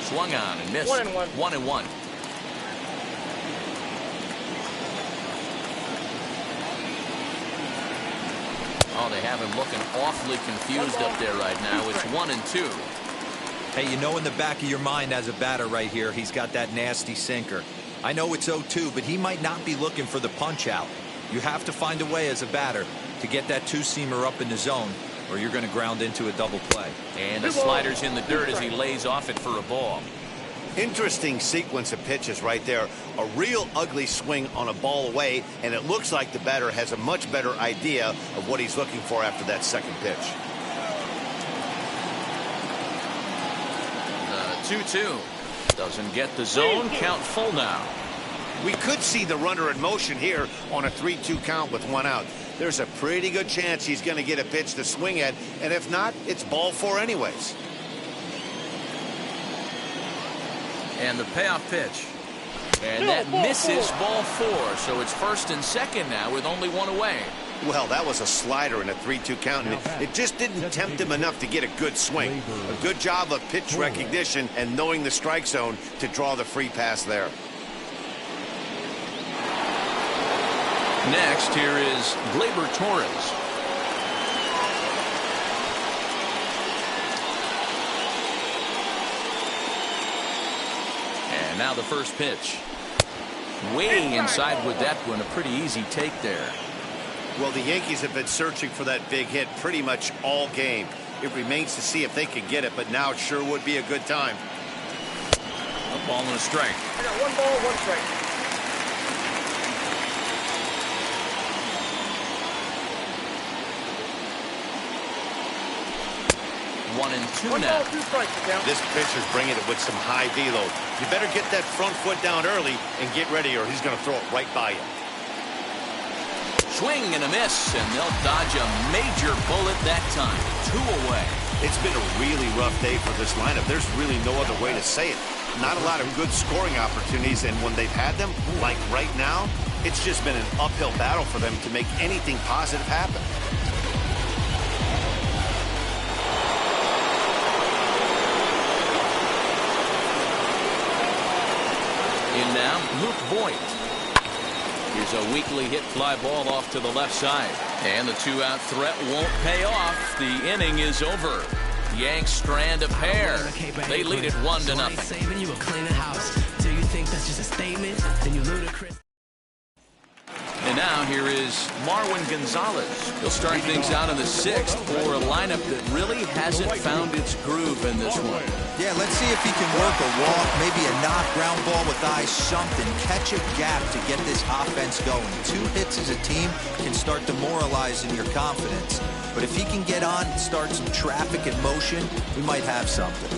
Swung on and missed. 1-1. 1-1. Oh, they have him looking awfully confused up there right now. It's 1-2. Hey, you know in the back of your mind as a batter right here, he's got that nasty sinker. I know it's 0-2, but he might not be looking for the punch out. You have to find a way as a batter to get that two-seamer up in the zone, or you're going to ground into a double play. And the slider's in the dirt as he lays off it for a ball. Interesting sequence of pitches right there. A real ugly swing on a ball away, and it looks like the batter has a much better idea of what he's looking for after that second pitch. 2-2. Doesn't get the zone. Count full now. We could see the runner in motion here on a 3-2 count with one out. There's a pretty good chance he's going to get a pitch to swing at, and if not, it's ball 4 anyways. And the payoff pitch. And that misses ball 4, so it's first and second now with only one away. Well, that was a slider in a 3-2 count, and it just didn't tempt him enough to get a good swing. A good job of pitch recognition and knowing the strike zone to draw the free pass there. Next, here is Gleyber Torres. And now the first pitch. Way inside with that one. A pretty easy take there. Well, the Yankees have been searching for that big hit pretty much all game. It remains to see if they can get it, but now it sure would be a good time. A ball and a strike. I got 1 ball, 1 strike. 1-2 now. This pitcher's bringing it with some high velo. You better get that front foot down early and get ready, or he's going to throw it right by you. Swing and a miss, and they'll dodge a major bullet that time. 2 away. It's been a really rough day for this lineup. There's really no other way to say it. Not a lot of good scoring opportunities, and when they've had them, like right now, it's just been an uphill battle for them to make anything positive happen. In now, Luke Voigt. Here's a weakly hit fly ball off to the left side. And the 2-out threat won't pay off. The inning is over. Yanks strand a pair. They lead it 1-0. Saving you a cleaner house. Do you think that's just a statement? Then you ludicrous. And now here is Marwin Gonzalez. He'll start things out in the 6th for a lineup that really hasn't found its groove in this one. Yeah, let's see if he can work a walk, maybe a knock, ground ball with eyes, something. Catch a gap to get this offense going. 2 hits as a team can start demoralizing your confidence. But if he can get on and start some traffic in motion, we might have something.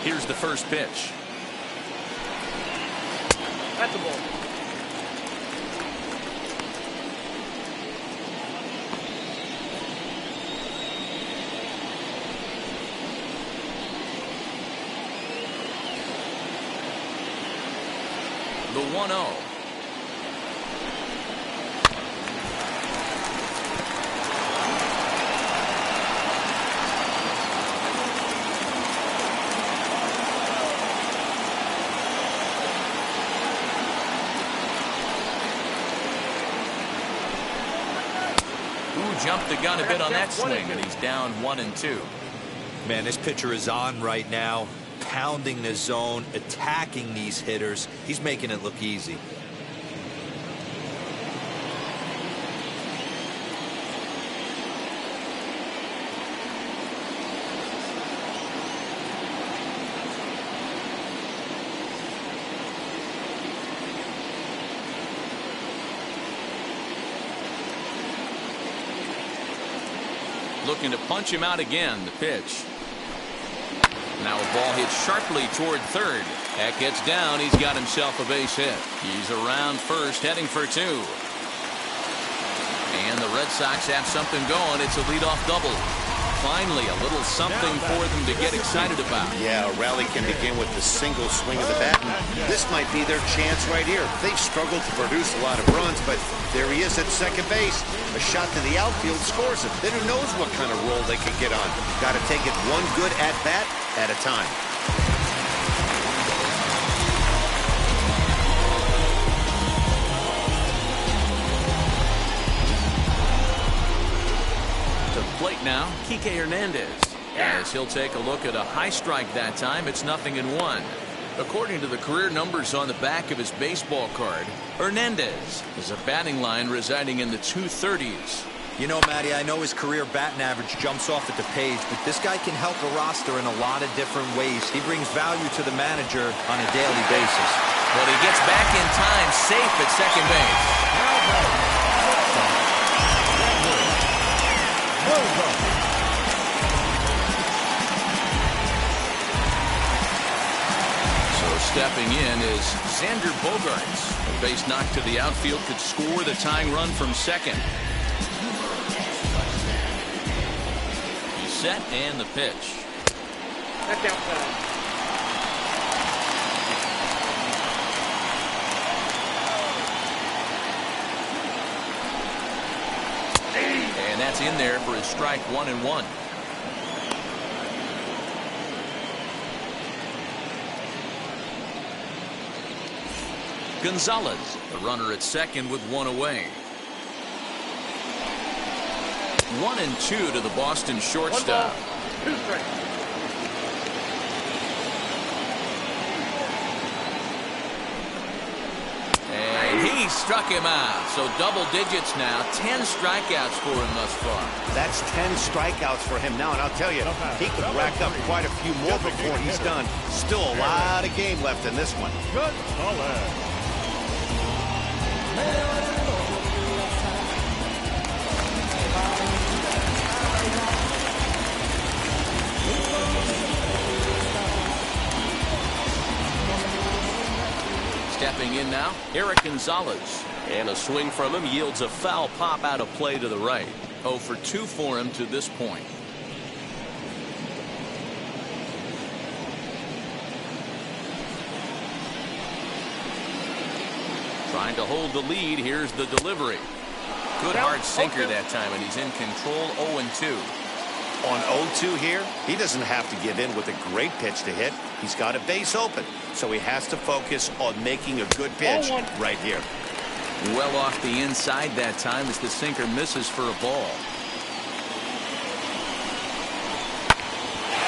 Here's the first pitch. That's a ball. The 1-0. Jumped the gun a bit on that swing, and he's down 1-2. Man, this pitcher is on right now, pounding the zone, attacking these hitters. He's making it look easy. Looking to punch him out again. The pitch. Now a ball hit sharply toward third. That gets down. He's got himself a base hit. He's around first, heading for 2. And the Red Sox have something going. It's a leadoff double. Finally, a little something for them to get excited about. Yeah, a rally can begin with the single swing of the bat. And this might be their chance right here. They've struggled to produce a lot of runs, but there he is at second base. A shot to the outfield scores him. Then who knows what kind of role they could get on. Got to take it one good at-bat at a time. Plate now, Kike Hernandez. As he'll take a look at a high strike that time, it's 0-1. According to the career numbers on the back of his baseball card, Hernandez is a batting line residing in the 230s. You know, Matty, I know his career batting average jumps off at the page, but this guy can help a roster in a lot of different ways. He brings value to the manager on a daily basis. But he gets back in time, safe at second base. So stepping in is Xander Bogaerts. A base knock to the outfield could score the tying run from second. He's set and the pitch. That's outside. And that's in there for his strike 1-1. Gonzalez, the runner at second with 1 away. 1-2 to the Boston shortstop. 2 strikes. He struck him out. So double digits now. 10 strikeouts for him thus far. That's 10 strikeouts for him now. And I'll tell you, he could rack up quite a few more before he's done. Still a lot of game left in this one. Gonzalez. now, Eric Gonzalez. And a swing from him yields a foul pop out of play to the right. 0 for 2 for him to this point. Trying to hold the lead. Here's the delivery. Good hard sinker that time, and he's in control. 0-2. On 0-2 here, he doesn't have to give in with a great pitch to hit. He's got a base open, so he has to focus on making a good pitch right here. Well off the inside that time as the sinker misses for a ball.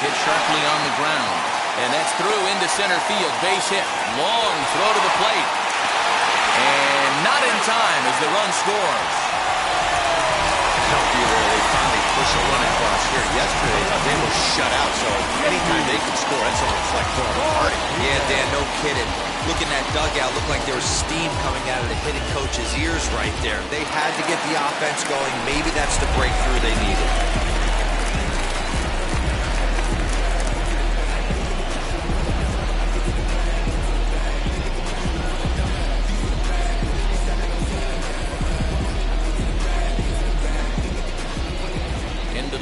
Hit sharply on the ground, and that's through into center field. Base hit. Long throw to the plate. And not in time as the run scores. They finally push a run across here. Yesterday, they were shut out, so anytime they could score, that's almost like throwing a party. Yeah, Dan, no kidding. Look in that dugout. Looked like there was steam coming out of the hitting coach's ears right there. They had to get the offense going. Maybe that's the breakthrough they needed.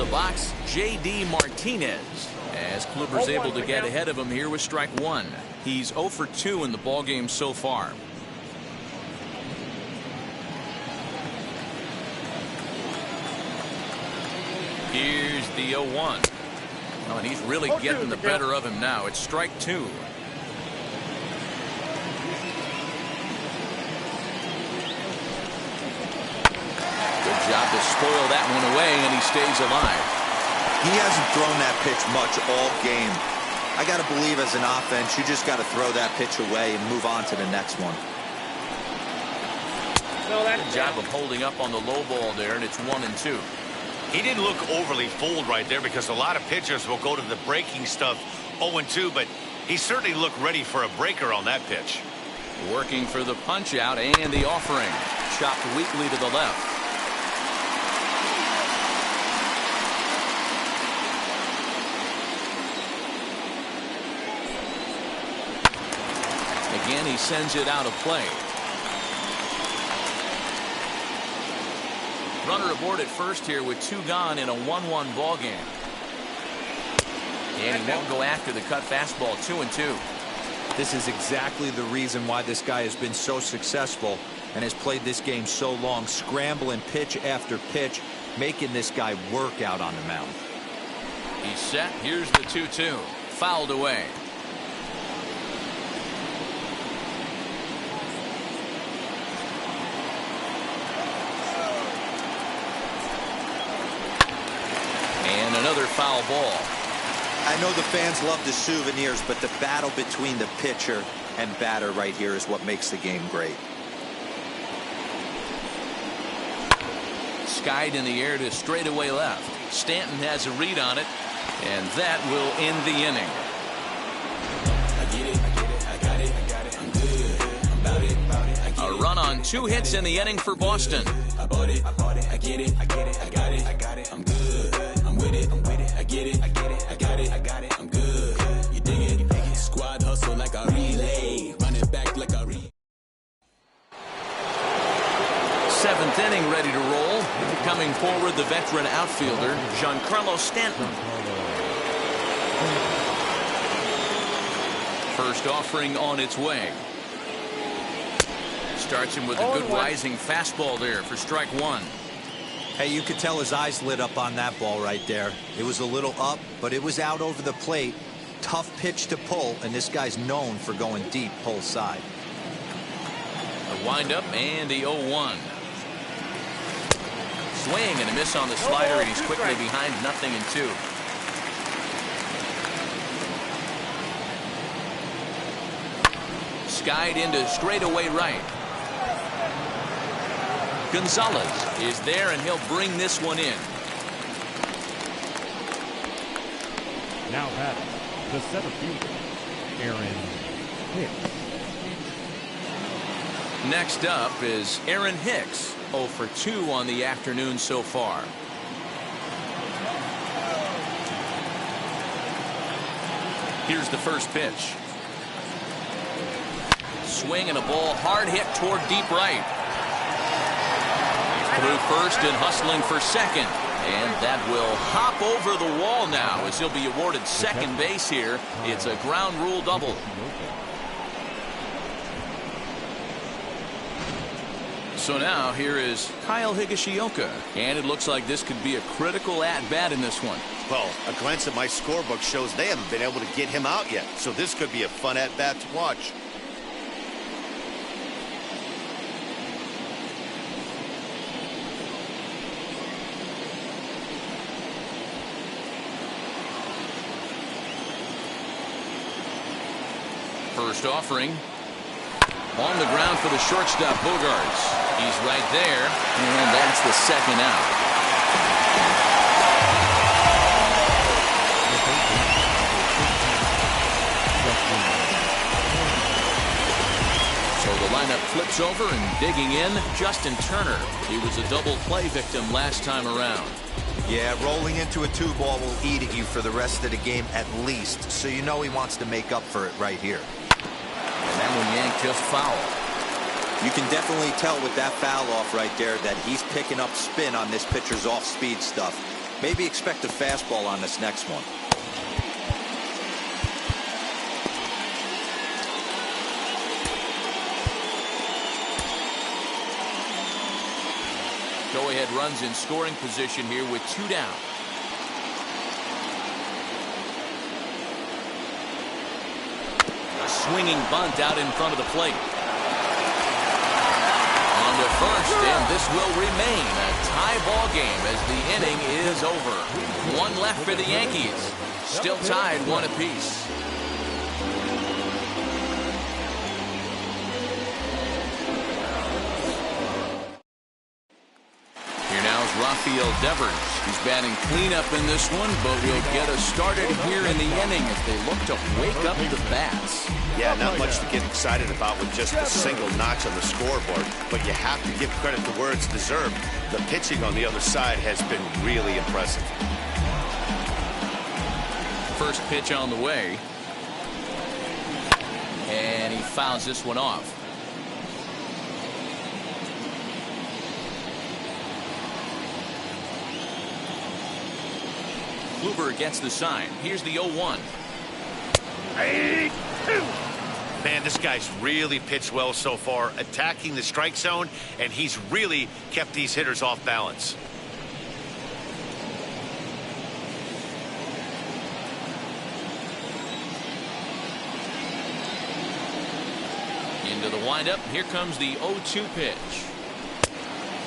Box, J.D. Martinez, as Kluber's able to get ahead of him here with strike 1. He's 0 for 2 in the ballgame so far. Here's the 0-1. Oh, and he's really getting the better of him now. It's strike 2. Good job to spoil that one away, and he stays alive. He hasn't thrown that pitch much all game. I got to believe as an offense, you just got to throw that pitch away and move on to the next one. Good job of holding up on the low ball there, and it's 1-2. He didn't look overly fooled right there because a lot of pitchers will go to the breaking stuff 0-2, but he certainly looked ready for a breaker on that pitch. Working for the punch out and the offering. Chopped weakly to the left. Again, he sends it out of play. Runner aboard at first here with 2 gone in a 1-1 ball game. And he won't go after the cut fastball. 2-2. This is exactly the reason why this guy has been so successful and has played this game so long, scrambling pitch after pitch, making this guy work out on the mound. He's set. Here's the 2-2. Fouled away. And another foul ball. I know the fans love the souvenirs, but the battle between the pitcher and batter right here is what makes the game great. Skied in the air to straightaway left. Stanton has a read on it, and that will end the inning. A run on 2 hits in the inning for Boston. I bought it, I get it, I get it, I got it, I got it, I'm good, I'm with it, I get it, I get it, I got it, I got it, I'm good, you dig it, squad hustle like a relay, run it back like a relay. 7th inning ready to roll. Coming forward, the veteran outfielder, Giancarlo Stanton. First offering on its way. Starts him with a good rising fastball there for strike 1. Hey, you could tell his eyes lit up on that ball right there. It was a little up, but it was out over the plate. Tough pitch to pull, and this guy's known for going deep pull side. The windup and the 0-1. Swing and a miss on the slider, and he's quickly behind 0-2. Skied into straightaway right. Gonzalez is there, and he'll bring this one in. Now batting, the center fielder, Aaron Hicks. Next up is Aaron Hicks, 0 for 2 on the afternoon so far. Here's the first pitch. swing and a ball hard hit toward deep right. Through first and hustling for second. And that will hop over the wall now as he'll be awarded second base here. It's a ground rule double. So now here is Kyle Higashioka. And it looks like this could be a critical at-bat in this one. Well, a glance at my scorebook shows they haven't been able to get him out yet. So this could be a fun at-bat to watch. First offering. On the ground for the shortstop, Bogaerts. He's right there, and that's the second out. So the lineup flips over and digging in, Justin Turner. He was a double play victim last time around. Yeah, rolling into a 2-ball will eat at you for the rest of the game at least, so you know he wants to make up for it right here. And that one yanked just foul. You can definitely tell with that foul off right there that he's picking up spin on this pitcher's off-speed stuff. Maybe expect a fastball on this next one. Go-ahead runs in scoring position here with 2 down. A swinging bunt out in front of the plate. On to first, and this will remain a tie ball game as the inning is over. 1 left for the Yankees. Still tied 1 apiece. Rafael Devers. He's batting cleanup in this one, but will get us started here in the inning as they look to wake up the bats. Yeah, not much to get excited about with just a single notch on the scoreboard, but you have to give credit to where it's deserved. The pitching on the other side has been really impressive. First pitch on the way. And he fouls this one off. Kluber gets the sign. Here's the 0-1. Man, this guy's really pitched well so far, attacking the strike zone, and he's really kept these hitters off balance. Into the windup. Here comes the 0-2 pitch.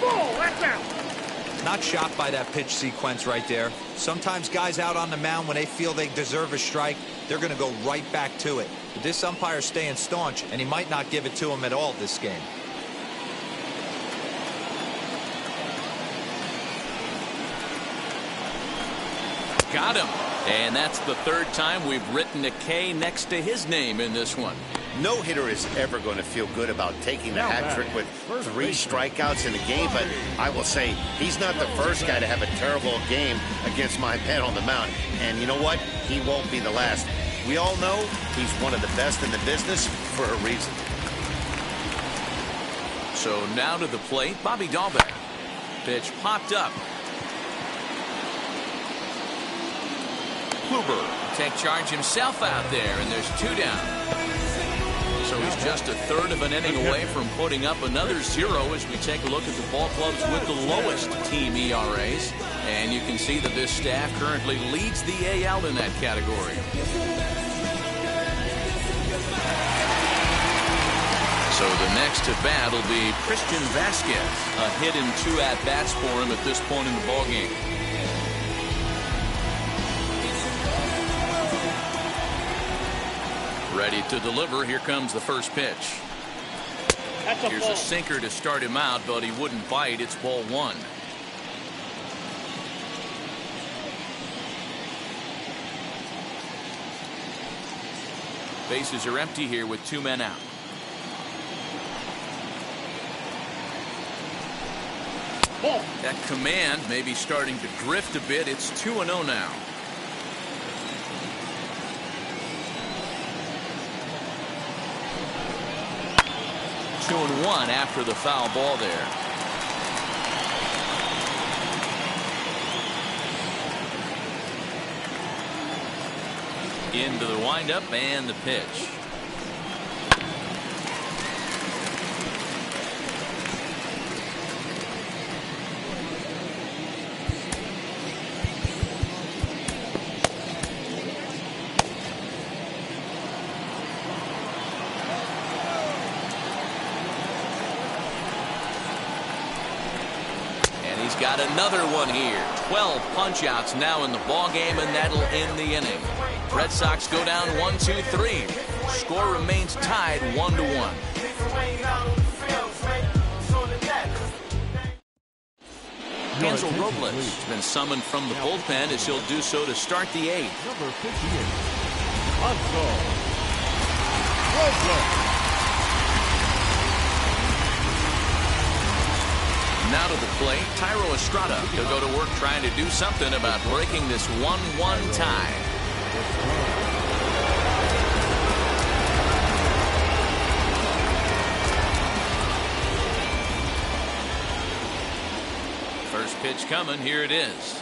Ball, that's out. Not shocked by that pitch sequence right there. Sometimes guys out on the mound, when they feel they deserve a strike, they're going to go right back to it. But this umpire's staying staunch, and he might not give it to him at all this game. Got him. And that's the 3rd time we've written a K next to his name in this one. No hitter is ever going to feel good about taking the hat trick with 3 strikeouts in a game, but I will say he's not the first guy to have a terrible game against my man on the mound. And you know what? He won't be the last. We all know he's one of the best in the business for a reason. So now to the plate, Bobby Dalbec. Pitch popped up. Kluber take charge himself out there, and there's 2 down. So he's just a 3rd of an inning away from putting up another 0 as we take a look at the ball clubs with the lowest team ERAs. And you can see that this staff currently leads the AL in that category. So the next at bat will be Christian Vasquez. A hit in 2 at-bats for him at this point in the ballgame. Ready to deliver. Here comes the first pitch. Here's a sinker to start him out, but he wouldn't bite. It's ball 1. Bases are empty here with 2 men out. That command may be starting to drift a bit. It's 2-0 now. 2-1 after the foul ball there. Into the windup and the pitch. Got another one here. 12 punch-outs now in the ball game, and that'll end the inning. Red Sox go down 1-2-3. Score remains tied 1-1. Hansel Robles has been summoned from the bullpen as he'll do so to start the eighth. Number 58, Hansel Robles. Now to the plate, Thairo Estrada. He'll go to work trying to do something about breaking this 1-1 tie. First pitch coming. Here it is.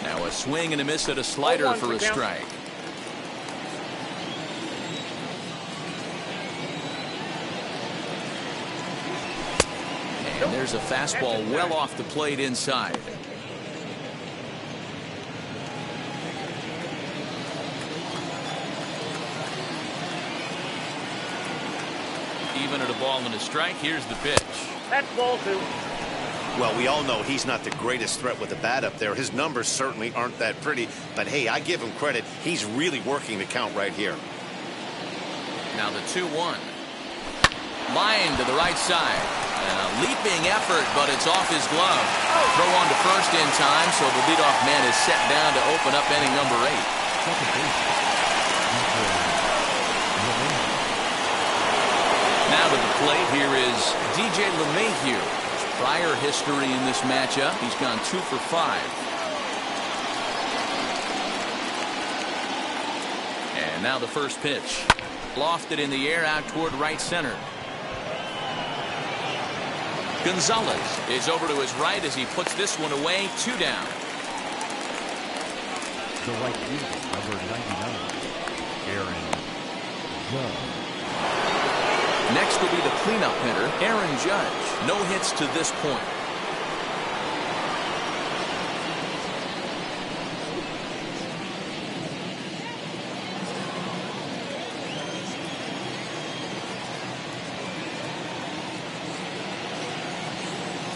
Now a swing and a miss at a slider for a strike. And there's a fastball well off the plate inside. Even at a ball and a strike, here's the pitch. That's ball 2. Well, we all know he's not the greatest threat with the bat up there. His numbers certainly aren't that pretty. But, hey, I give him credit. He's really working the count right here. Now the 2-1. Line to the right side. And a leaping effort, but it's off his glove. Throw on to first in time, so the leadoff man is set down to open up inning number 8. Now to the plate, here is DJ LeMahieu. Prior history in this matchup, he's gone 2 for 5. And now the first pitch. Lofted in the air out toward right center. Gonzalez is over to his right as he puts this one away. 2 down. The right fielder, number 99, Aaron Judge. Next will be the cleanup hitter, Aaron Judge. No hits to this point.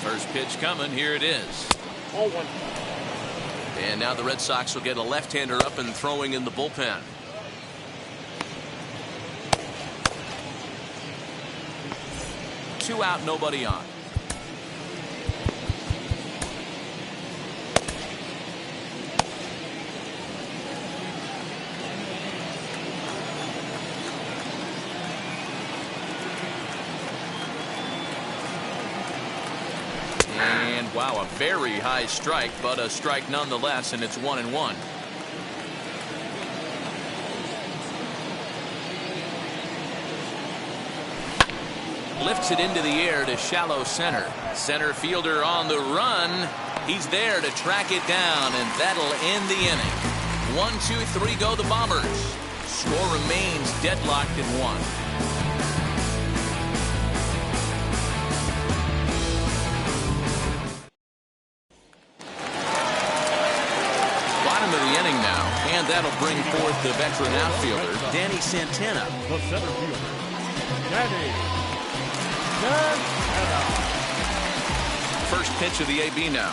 First pitch coming. Here it is. 0-1. And now the Red Sox will get a left-hander up and throwing in the bullpen. Two out, nobody on. And wow, a very high strike, but a strike nonetheless, and it's 1-1. Lifts it into the air to shallow center. Center fielder on the run. He's there to track it down, and that'll end the inning. 1, 2, 3 go the Bombers. Score remains deadlocked at 1. Bottom of the inning now, and that'll bring forth the veteran outfielder, Danny Santana. The center fielder, Danny Santana. First pitch of the AB now.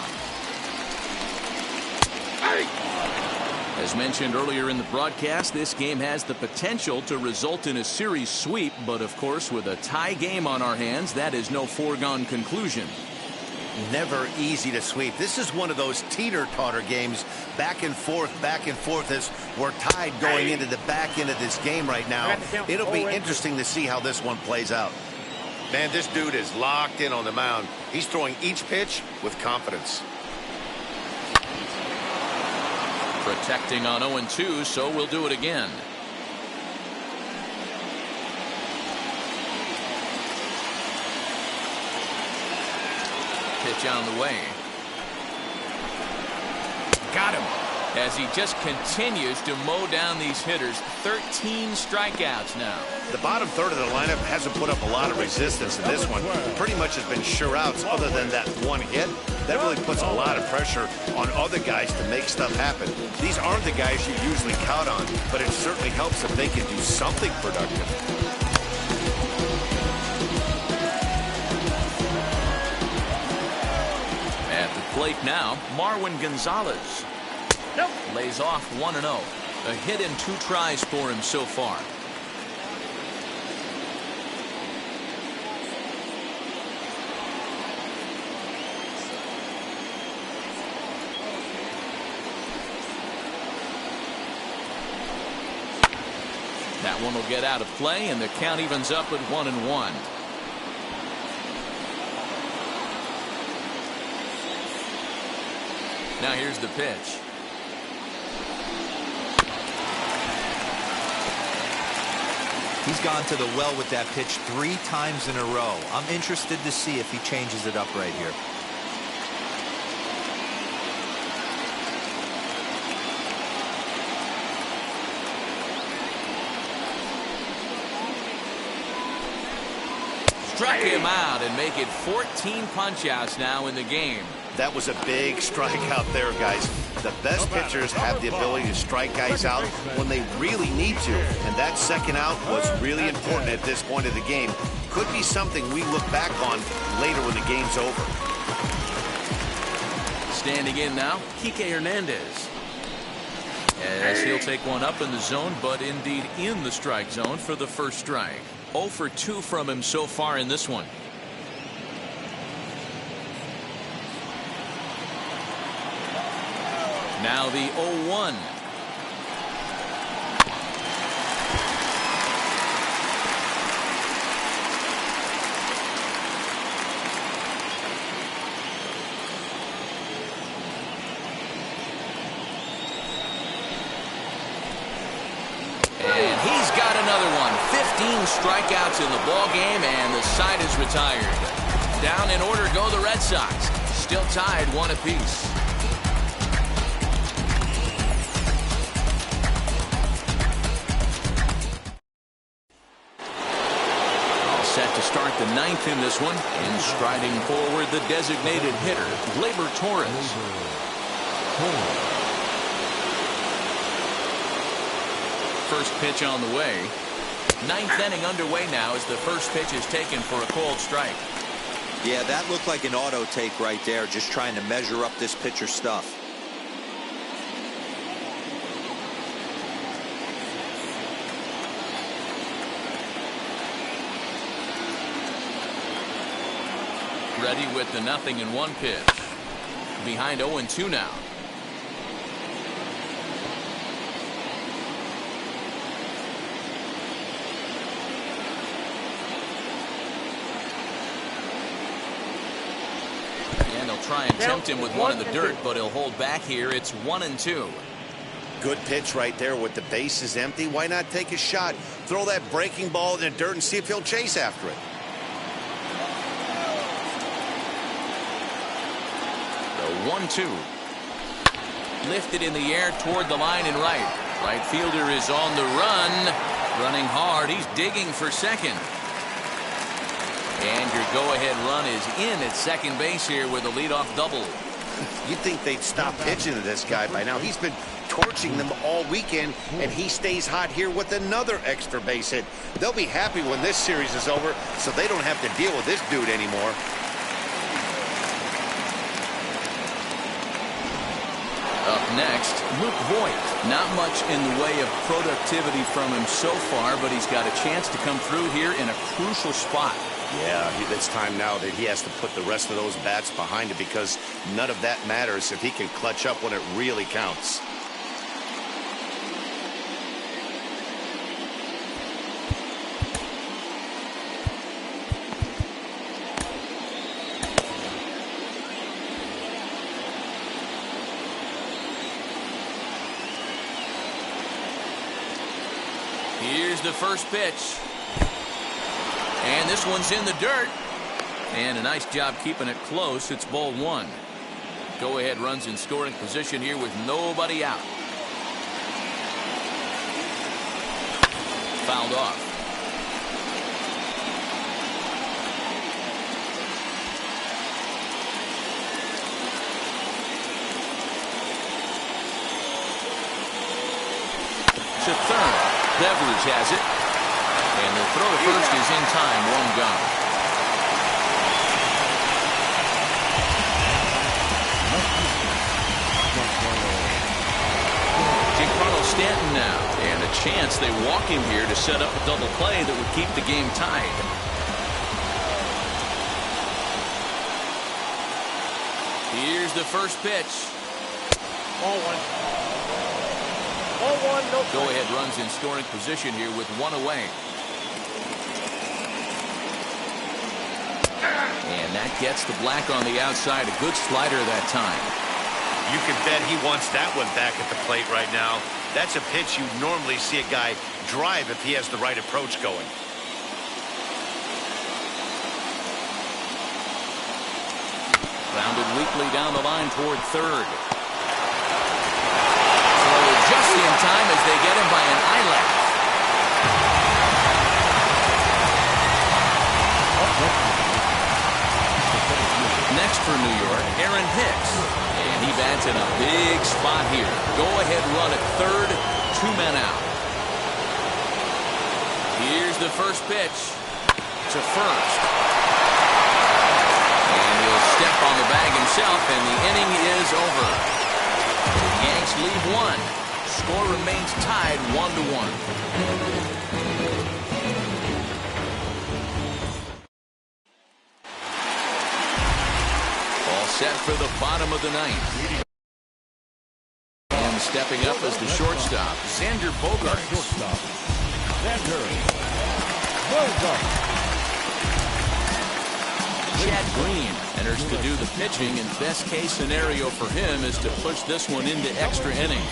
As mentioned earlier in the broadcast, this game has the potential to result in a series sweep, but of course with a tie game on our hands, that is no foregone conclusion. Never easy to sweep. This is one of those teeter-totter games, back and forth as we're tied going into the back end of this game right now. It'll be interesting to see how this one plays out. Man, this dude is locked in on the mound. He's throwing each pitch with confidence. Protecting on 0-2, so we'll do it again. Pitch on the way. Got him. As he just continues to mow down these hitters. 13 strikeouts now. The bottom third of the lineup hasn't put up a lot of resistance in this one. Pretty much has been sure outs other than that one hit. That really puts a lot of pressure on other guys to make stuff happen. These aren't the guys you usually count on, but it certainly helps if they can do something productive. At the plate now, Marwin Gonzalez. Nope. Lays off 1-0. A hit in 2 tries for him so far. That one will get out of play, and the count evens up at 1-1. Now here's the pitch. He's gone to the well with that pitch 3 times in a row. I'm interested to see if he changes it up right here. Struck him out and make it 14 punch-outs now in the game. That was a big strikeout there, guys. The best pitchers have the ability to strike guys out when they really need to. And that second out was really important at this point of the game. Could be something we look back on later when the game's over. Standing in now, Kike Hernandez. As he'll take one up in the zone, but indeed in the strike zone for the first strike. 0 for 2 from him so far in this one. Now the 0-1. And he's got another one. 15 strikeouts in the ball game, and the side is retired. Down in order go the Red Sox. Still tied 1 apiece. Set to start the 9th in this one, and striding forward the designated hitter, Gleyber Torres. First pitch on the way. 9th inning underway now as the first pitch is taken for a called strike. Yeah, that looked like an auto take right there, just trying to measure up this pitcher's stuff. Ready with the 0-1 pitch. Behind 0-2 now. And they'll try and tempt him with one in the dirt, but he'll hold back here. It's 1-2. Good pitch right there with the bases empty. Why not take a shot? Throw that breaking ball in the dirt and see if he'll chase after it. 1-2. Lifted in the air toward the line and right. Right fielder is on the run. Running hard. He's digging for second. And your go-ahead run is in at second base here with a leadoff double. You'd think they'd stop pitching to this guy by now. He's been torching them all weekend, and he stays hot here with another extra base hit. They'll be happy when this series is over, so they don't have to deal with this dude anymore. Up next, Luke Voit. Not much in the way of productivity from him so far, but he's got a chance to come through here in a crucial spot. Yeah, it's time now that he has to put the rest of those bats behind it, because none of that matters if he can clutch up when it really counts. Here's the first pitch. And this one's in the dirt. And a nice job keeping it close. It's ball one. Go ahead runs in scoring position here with nobody out. Fouled off. To third. Beveridge has it. And the throw to first is in time. One gone. Giancarlo Stanton now. And a chance they walk him here to set up a double play that would keep the game tied. Here's the first pitch. Ball one. Ball one, no play. Go ahead runs in scoring position here with one away. And that gets the black on the outside. A good slider that time. You can bet he wants that one back at the plate right now. That's a pitch you normally see a guy drive if he has the right approach going. Grounded weakly down the line toward third. Throw just in time as they get him by an eyelash. Next for New York, Aaron Hicks. And he bats in a big spot here. Go ahead run at third, 2 men out. Here's the first pitch to first. And he'll step on the bag himself, and the inning is over. The Yanks lead one. Score remains tied 1-1. Set for the bottom of the ninth. And stepping up as the shortstop, Xander Bogaerts. Xander Bogaerts. Chad Green enters to do the pitching, and best case scenario for him is to push this one into extra innings.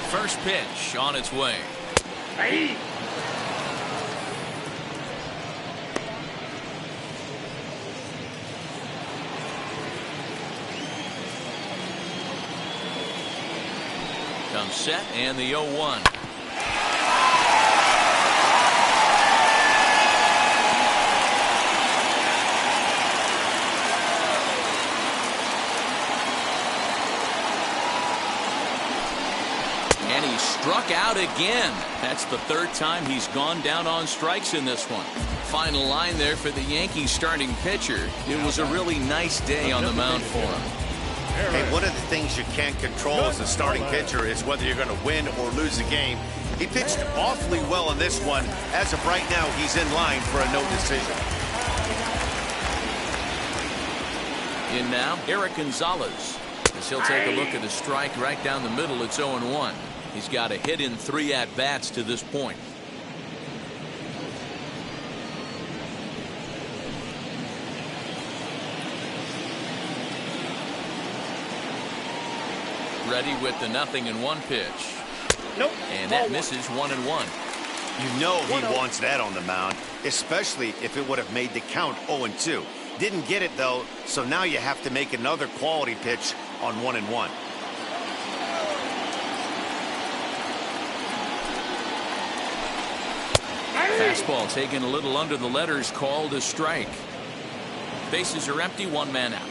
First pitch on its way. Hey. Comes set and the 0-1. Struck out again. That's the third time he's gone down on strikes in this one. Final line there for the Yankees starting pitcher. It was a really nice day on the mound for him. Hey, one of the things you can't control as a starting pitcher is whether you're going to win or lose the game. He pitched awfully well in this one. As of right now, he's in line for a no decision. In now, Eric Gonzalez. As he'll take a look at the strike right down the middle. It's 0-1. He's got a hit in 3 at-bats to this point. Ready with the 0-1 pitch. Nope. And that misses 1-1. You know he wants that on the mound, especially if it would have made the count 0-2. Didn't get it, though, so now you have to make another quality pitch on 1-1. Fastball taken a little under the letters, called a strike. Bases are empty, 1 man out.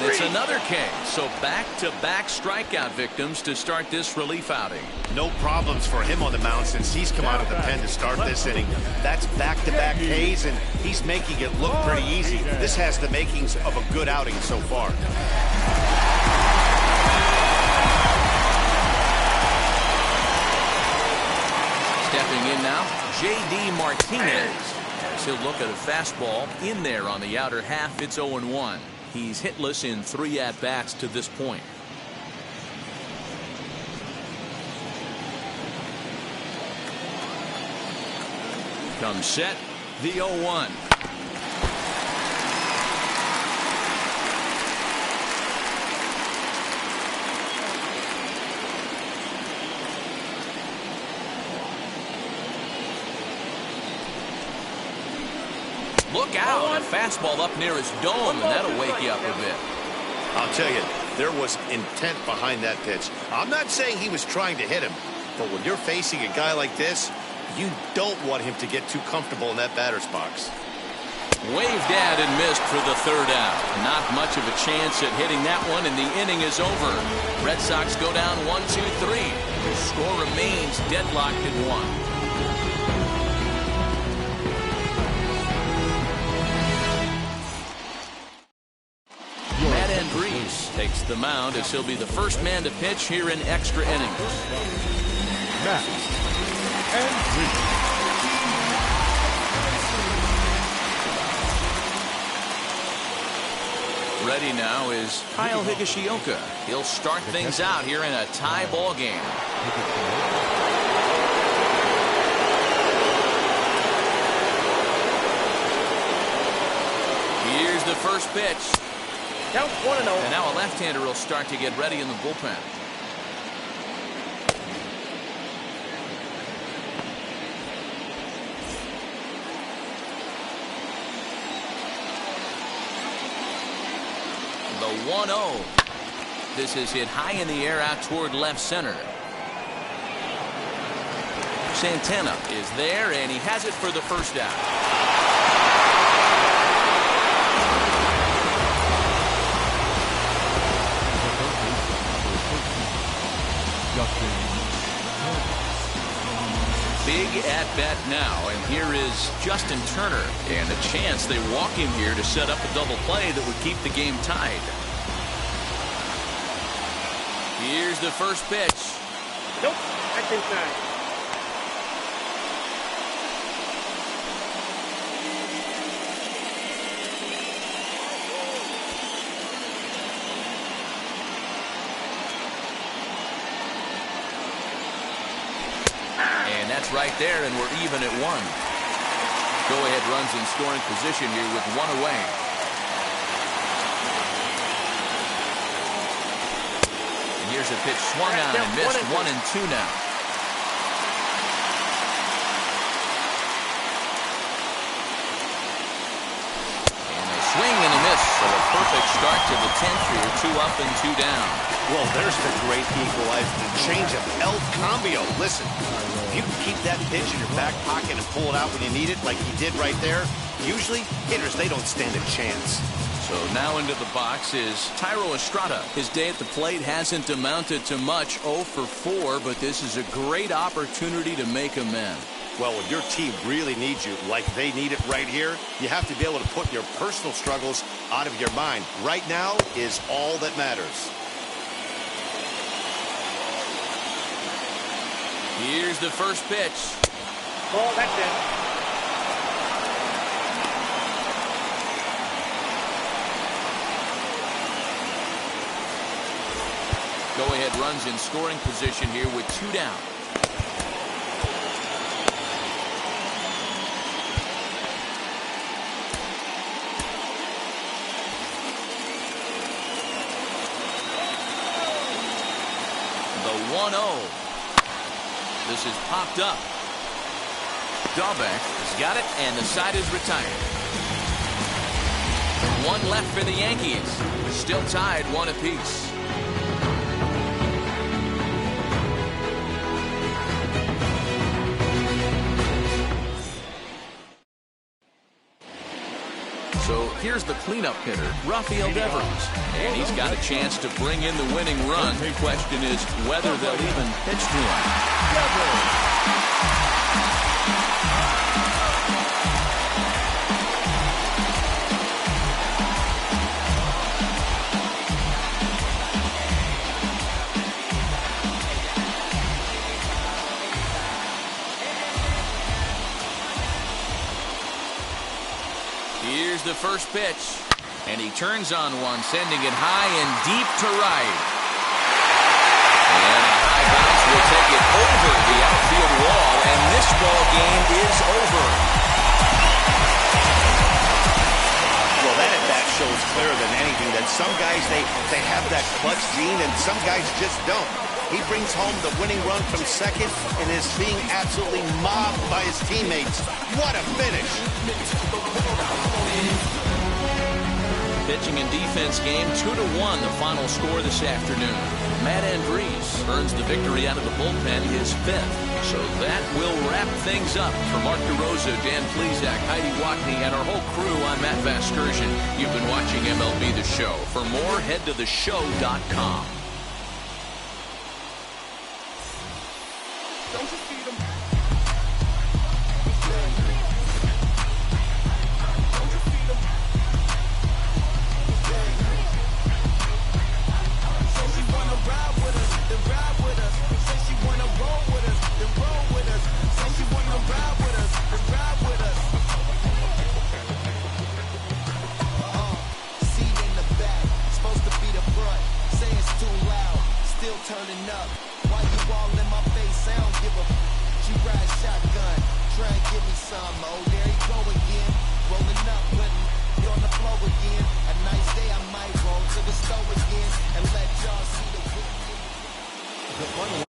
And it's another K. So back-to-back strikeout victims to start this relief outing. No problems for him on the mound since he's come out of the pen to start this inning. That's back-to-back Ks, and he's making it look pretty easy. This has the makings of a good outing so far. Stepping in now, J.D. Martinez. As he'll look at a fastball in there on the outer half. It's 0-1. He's hitless in 3 at-bats to this point. Comes set, the 0-1. Look out, a fastball up near his dome, and that'll wake you up a bit. I'll tell you, there was intent behind that pitch. I'm not saying he was trying to hit him, but when you're facing a guy like this, you don't want him to get too comfortable in that batter's box. Waved at and missed for the 3rd out. Not much of a chance at hitting that one, and the inning is over. Red Sox go down 1-2-3. The score remains deadlocked at 1. Takes the mound as he'll be the first man to pitch here in extra innings. Matt Andriese. Ready now is Kyle Higashioka. He'll start things out here in a tie ball game. Here's the first pitch. Count 1-0. And now a left-hander will start to get ready in the bullpen. The 1-0. This is hit high in the air out toward left center. Santana is there, and he has it for the first out. Big at-bat now, and here is Justin Turner, and a chance they walk him here to set up a double play that would keep the game tied. Here's the first pitch. Nope, that's inside. And that's right there, and we're even at 1. Go-ahead runs in scoring position here with 1 away. And here's a pitch swung on and missed. 1-2 now. And a swing and a miss. So a perfect start to the 10th here. 2 up and 2 down. Well, there's the great equalizer, the change-up, El Cambio. Listen, if you can keep that pitch in your back pocket and pull it out when you need it, like he did right there, usually hitters, they don't stand a chance. So now into the box is Thairo Estrada. His day at the plate hasn't amounted to much, 0 for 4, but this is a great opportunity to make amends. Well, when your team really needs you, like they need it right here, you have to be able to put your personal struggles out of your mind. Right now is all that matters. Here's the first pitch. Ball, that's it. Go-ahead runs in scoring position here with 2 down. The 1-0. This is popped up. Dahlbeck has got it, and the side is retired. 1 left for the Yankees. Still tied 1 apiece. So here here's the cleanup hitter, Rafael Devers. And he's got a chance to bring in the winning run. The question is whether they'll even pitch to him. Here's the first pitch, and he turns on one, sending it high and deep to right. And a high bounce will take it over the outfield wall, and this ball game is over. Well, that at bat shows clearer than anything that some guys, they have that clutch gene, and some guys just don't. He brings home the winning run from second and is being absolutely mobbed by his teammates. What a finish. Pitching and defense game 2-1, the final score this afternoon. Matt Andriese earns the victory out of the bullpen, his 5th. So that will wrap things up. For Mark DeRosa, Dan Plesac, Heidi Watney, and our whole crew, I'm Matt Vasgersian. You've been watching MLB The Show. For more, head to theshow.com. Don't you feed them? Turning up, while you all in my face, I don't give a she ride shotgun, try and give me some, oh there you go again, rolling up, putting you on the floor again, a nice day I might roll to the store again, and let y'all see the